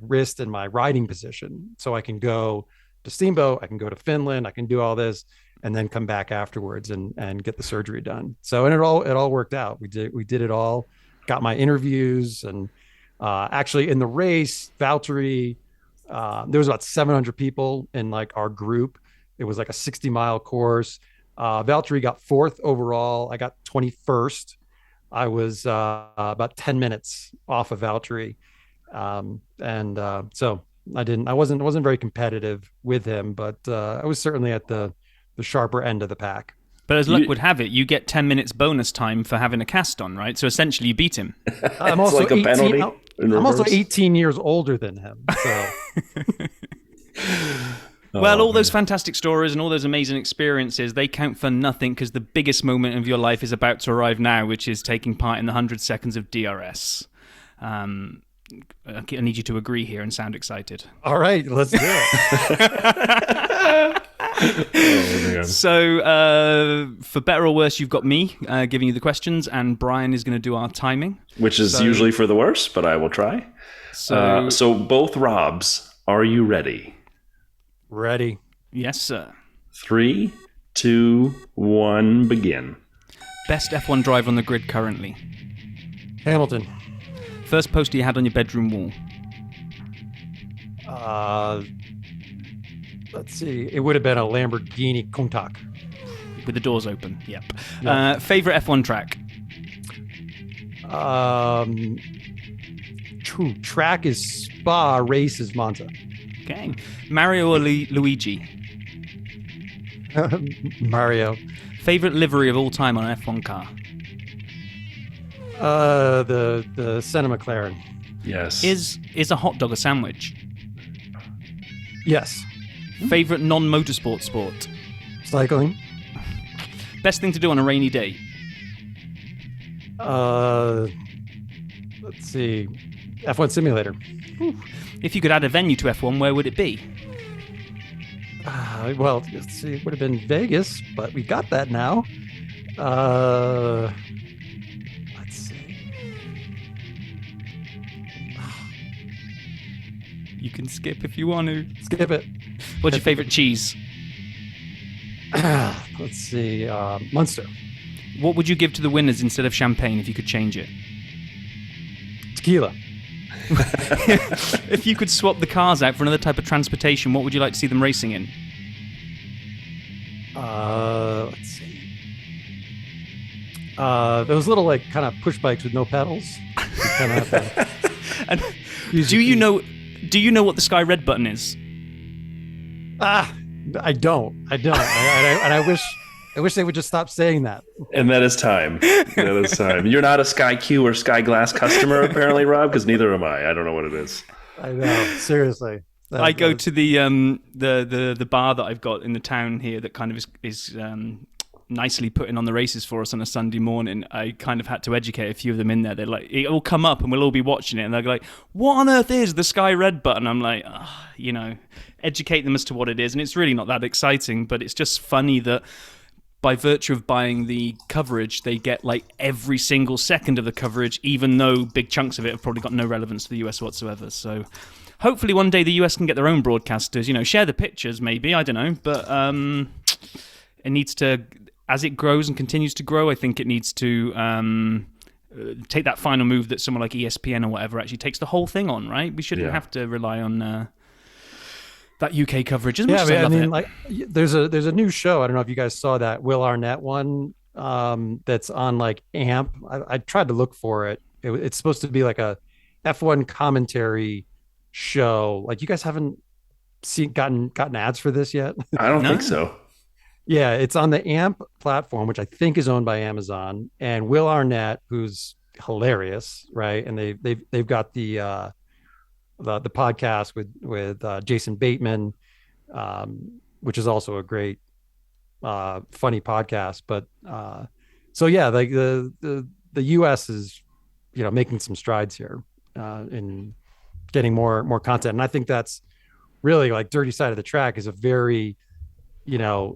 wrist and my riding position. So I can go to Steamboat, I can go to Finland, I can do all this and then come back afterwards and get the surgery done. So and it all worked out. We did it all, got my interviews and actually in the race, Valtteri, there was about 700 people in like our group. It was like a 60-mile course. Valtteri got 4th overall. I got 21st. I was about 10 minutes off of Valtteri. So I wasn't very competitive with him, but I was certainly at the sharper end of the pack. But as luck would have it, you get 10 minutes bonus time for having a cast on, right? So essentially you beat him. I'm also like a penalty. I'm also 18 years older than him. So. Well, all those fantastic stories and all those amazing experiences, they count for nothing because the biggest moment of your life is about to arrive now, which is taking part in the 100 seconds of DRS. I need you to agree here and sound excited. All right, let's do it. So, for better or worse, you've got me giving you the questions, and Brian is going to do our timing. Which is usually for the worse, but I will try. So both Robs, are you ready? Ready. Yes, sir. 3, 2, 1, begin. Best F1 driver on the grid currently? Hamilton. First poster you had on your bedroom wall? Let's see. It would have been a Lamborghini Countach. With the doors open, yep. Favorite F1 track? True. Track is Spa, race is Monza. Okay. Mario or Luigi? Mario. Favorite livery of all time on an F1 car? The Senna McLaren. Yes. Is a hot dog a sandwich? Yes. Favorite non-motorsport sport? Cycling. Best thing to do on a rainy day? Let's see. F1 simulator. Ooh. If you could add a venue to F1, where would it be? Well, let's see. It would have been Vegas, but we got that now. Let's see. You can skip if you want to. Skip it. What's your favorite cheese? Let's see. Munster. What would you give to the winners instead of champagne if you could change it? Tequila. If you could swap the cars out for another type of transportation, what would you like to see them racing in? Let's see. Those little like kind of push bikes with no pedals. Kind of have to and do you know what the Sky Red button is? I don't. And I wish they would just stop saying that. And that is time. That is time. You're not a Sky Q or Sky Glass customer, apparently, Rob, because neither am I. I don't know what it is. I know. Seriously. I go to the bar that I've got in the town here that kind of is nicely putting on the races for us on a Sunday morning. I kind of had to educate a few of them in there. They're like, it'll come up and we'll all be watching it, and they're like, "What on earth is the Sky Red button?" I'm like, educate them as to what it is, and it's really not that exciting, but it's just funny that by virtue of buying the coverage, they get like every single second of the coverage, even though big chunks of it have probably got no relevance to the US whatsoever. So hopefully one day the US can get their own broadcasters, share the pictures maybe, I don't know. But it needs to, as it grows and continues to grow, I think it needs to take that final move that someone like ESPN or whatever actually takes the whole thing on, right? We shouldn't have to rely on that UK coverage as much as I love it. Like there's a new show. I don't know if you guys saw that Will Arnett one that's on like AMP. I tried to look for it. It's supposed to be like a F1 commentary show. Like you guys haven't gotten ads for this yet? I don't think so. Yeah, it's on the AMP platform, which I think is owned by Amazon. And Will Arnett, who's hilarious, right? And they've got the podcast with Jason Bateman, which is also a great funny podcast. But so yeah, like the US is making some strides here in getting more content, and I think that's really like Dirty Side of the Track is a very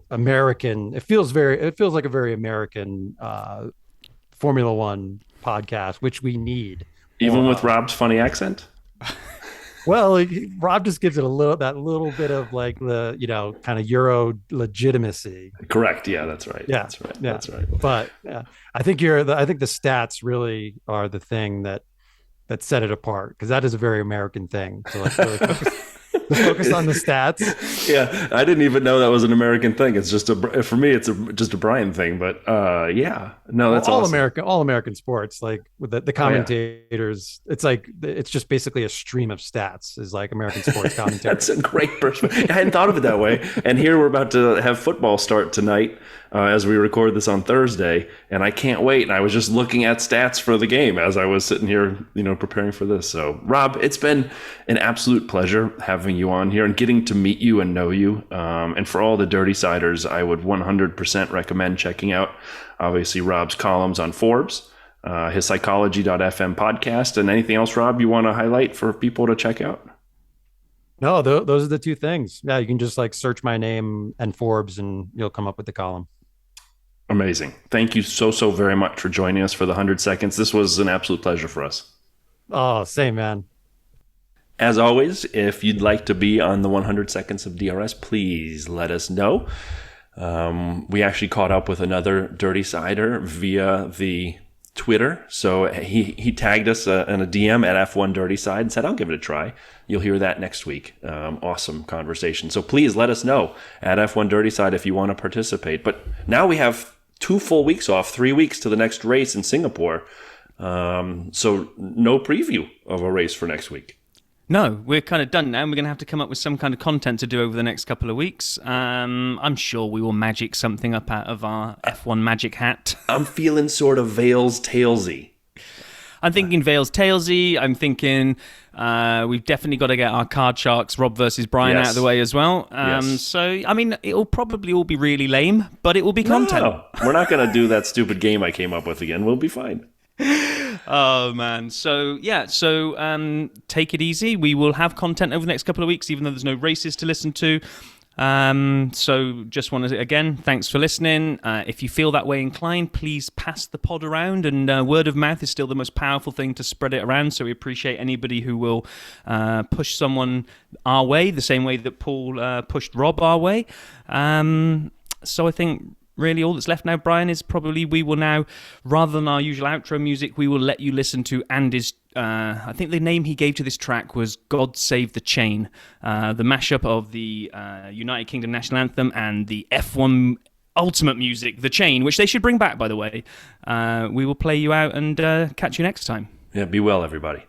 American. It feels like a very American Formula One podcast, which we need. Even with Rob's funny accent? Well, Rob just gives it that little bit of like the, kind of Euro legitimacy. Correct. Yeah, that's right. Yeah, that's right. Yeah. That's right. But I think the stats really are the thing that set it apart, because that is a very American thing. So like really focus on the stats. Yeah, I didn't even know that was an American thing. It's just for me, it's just a Brian thing. But yeah, no, that's all awesome. all American sports, like with the commentators. It's like it's just basically a stream of stats is like American sports commentary. That's a great perspective. I hadn't thought of it that way. And here we're about to have football start tonight as we record this on Thursday, and I can't wait. And I was just looking at stats for the game as I was sitting here, preparing for this. So, Rob, it's been an absolute pleasure having you on here and getting to meet you and know you. And for all the Dirty Siders, I would 100% recommend checking out, obviously, Rob's columns on Forbes, his Psychology.fm podcast, and anything else, Rob, you want to highlight for people to check out? No, those are the two things. Yeah, you can just like search my name and Forbes and you'll come up with the column. Amazing. Thank you so very much for joining us for the 100 seconds. This was an absolute pleasure for us. Oh, same, man. As always, if you'd like to be on the 100 seconds of DRS, please let us know. We actually caught up with another Dirty Sider via the Twitter. So he tagged us in a DM at F1 Dirty Side and said, I'll give it a try. You'll hear that next week. Awesome conversation. So please let us know at F1 Dirty Side if you want to participate. But now we have 2 full weeks off, 3 weeks to the next race in Singapore. So no preview of a race for next week. No, we're kind of done now, and we're going to have to come up with some kind of content to do over the next couple of weeks. I'm sure we will magic something up out of our F1 magic hat. I'm feeling sort of Vales Talesy. I'm thinking Vales Talesy. I'm thinking we've definitely got to get our card sharks, Rob versus Brian, out of the way as well. So, I mean, it'll probably all be really lame, but it will be content. No, we're not going to do that stupid game I came up with again. We'll be fine. Oh man, so take it easy. We will have content over the next couple of weeks, even though there's no races to listen to. So just want to, again, thanks for listening. If you feel that way inclined, please pass the pod around, and word of mouth is still the most powerful thing to spread it around. So we appreciate anybody who will push someone our way, the same way that Paul pushed Rob our way. So I think really all that's left now, Brian, is probably we will now, rather than our usual outro music, we will let you listen to Andy's, I think the name he gave to this track was God Save the Chain, the mashup of the United Kingdom National Anthem and the F1 Ultimate music, The Chain, which they should bring back, by the way. We will play you out and catch you next time. Yeah, be well, everybody.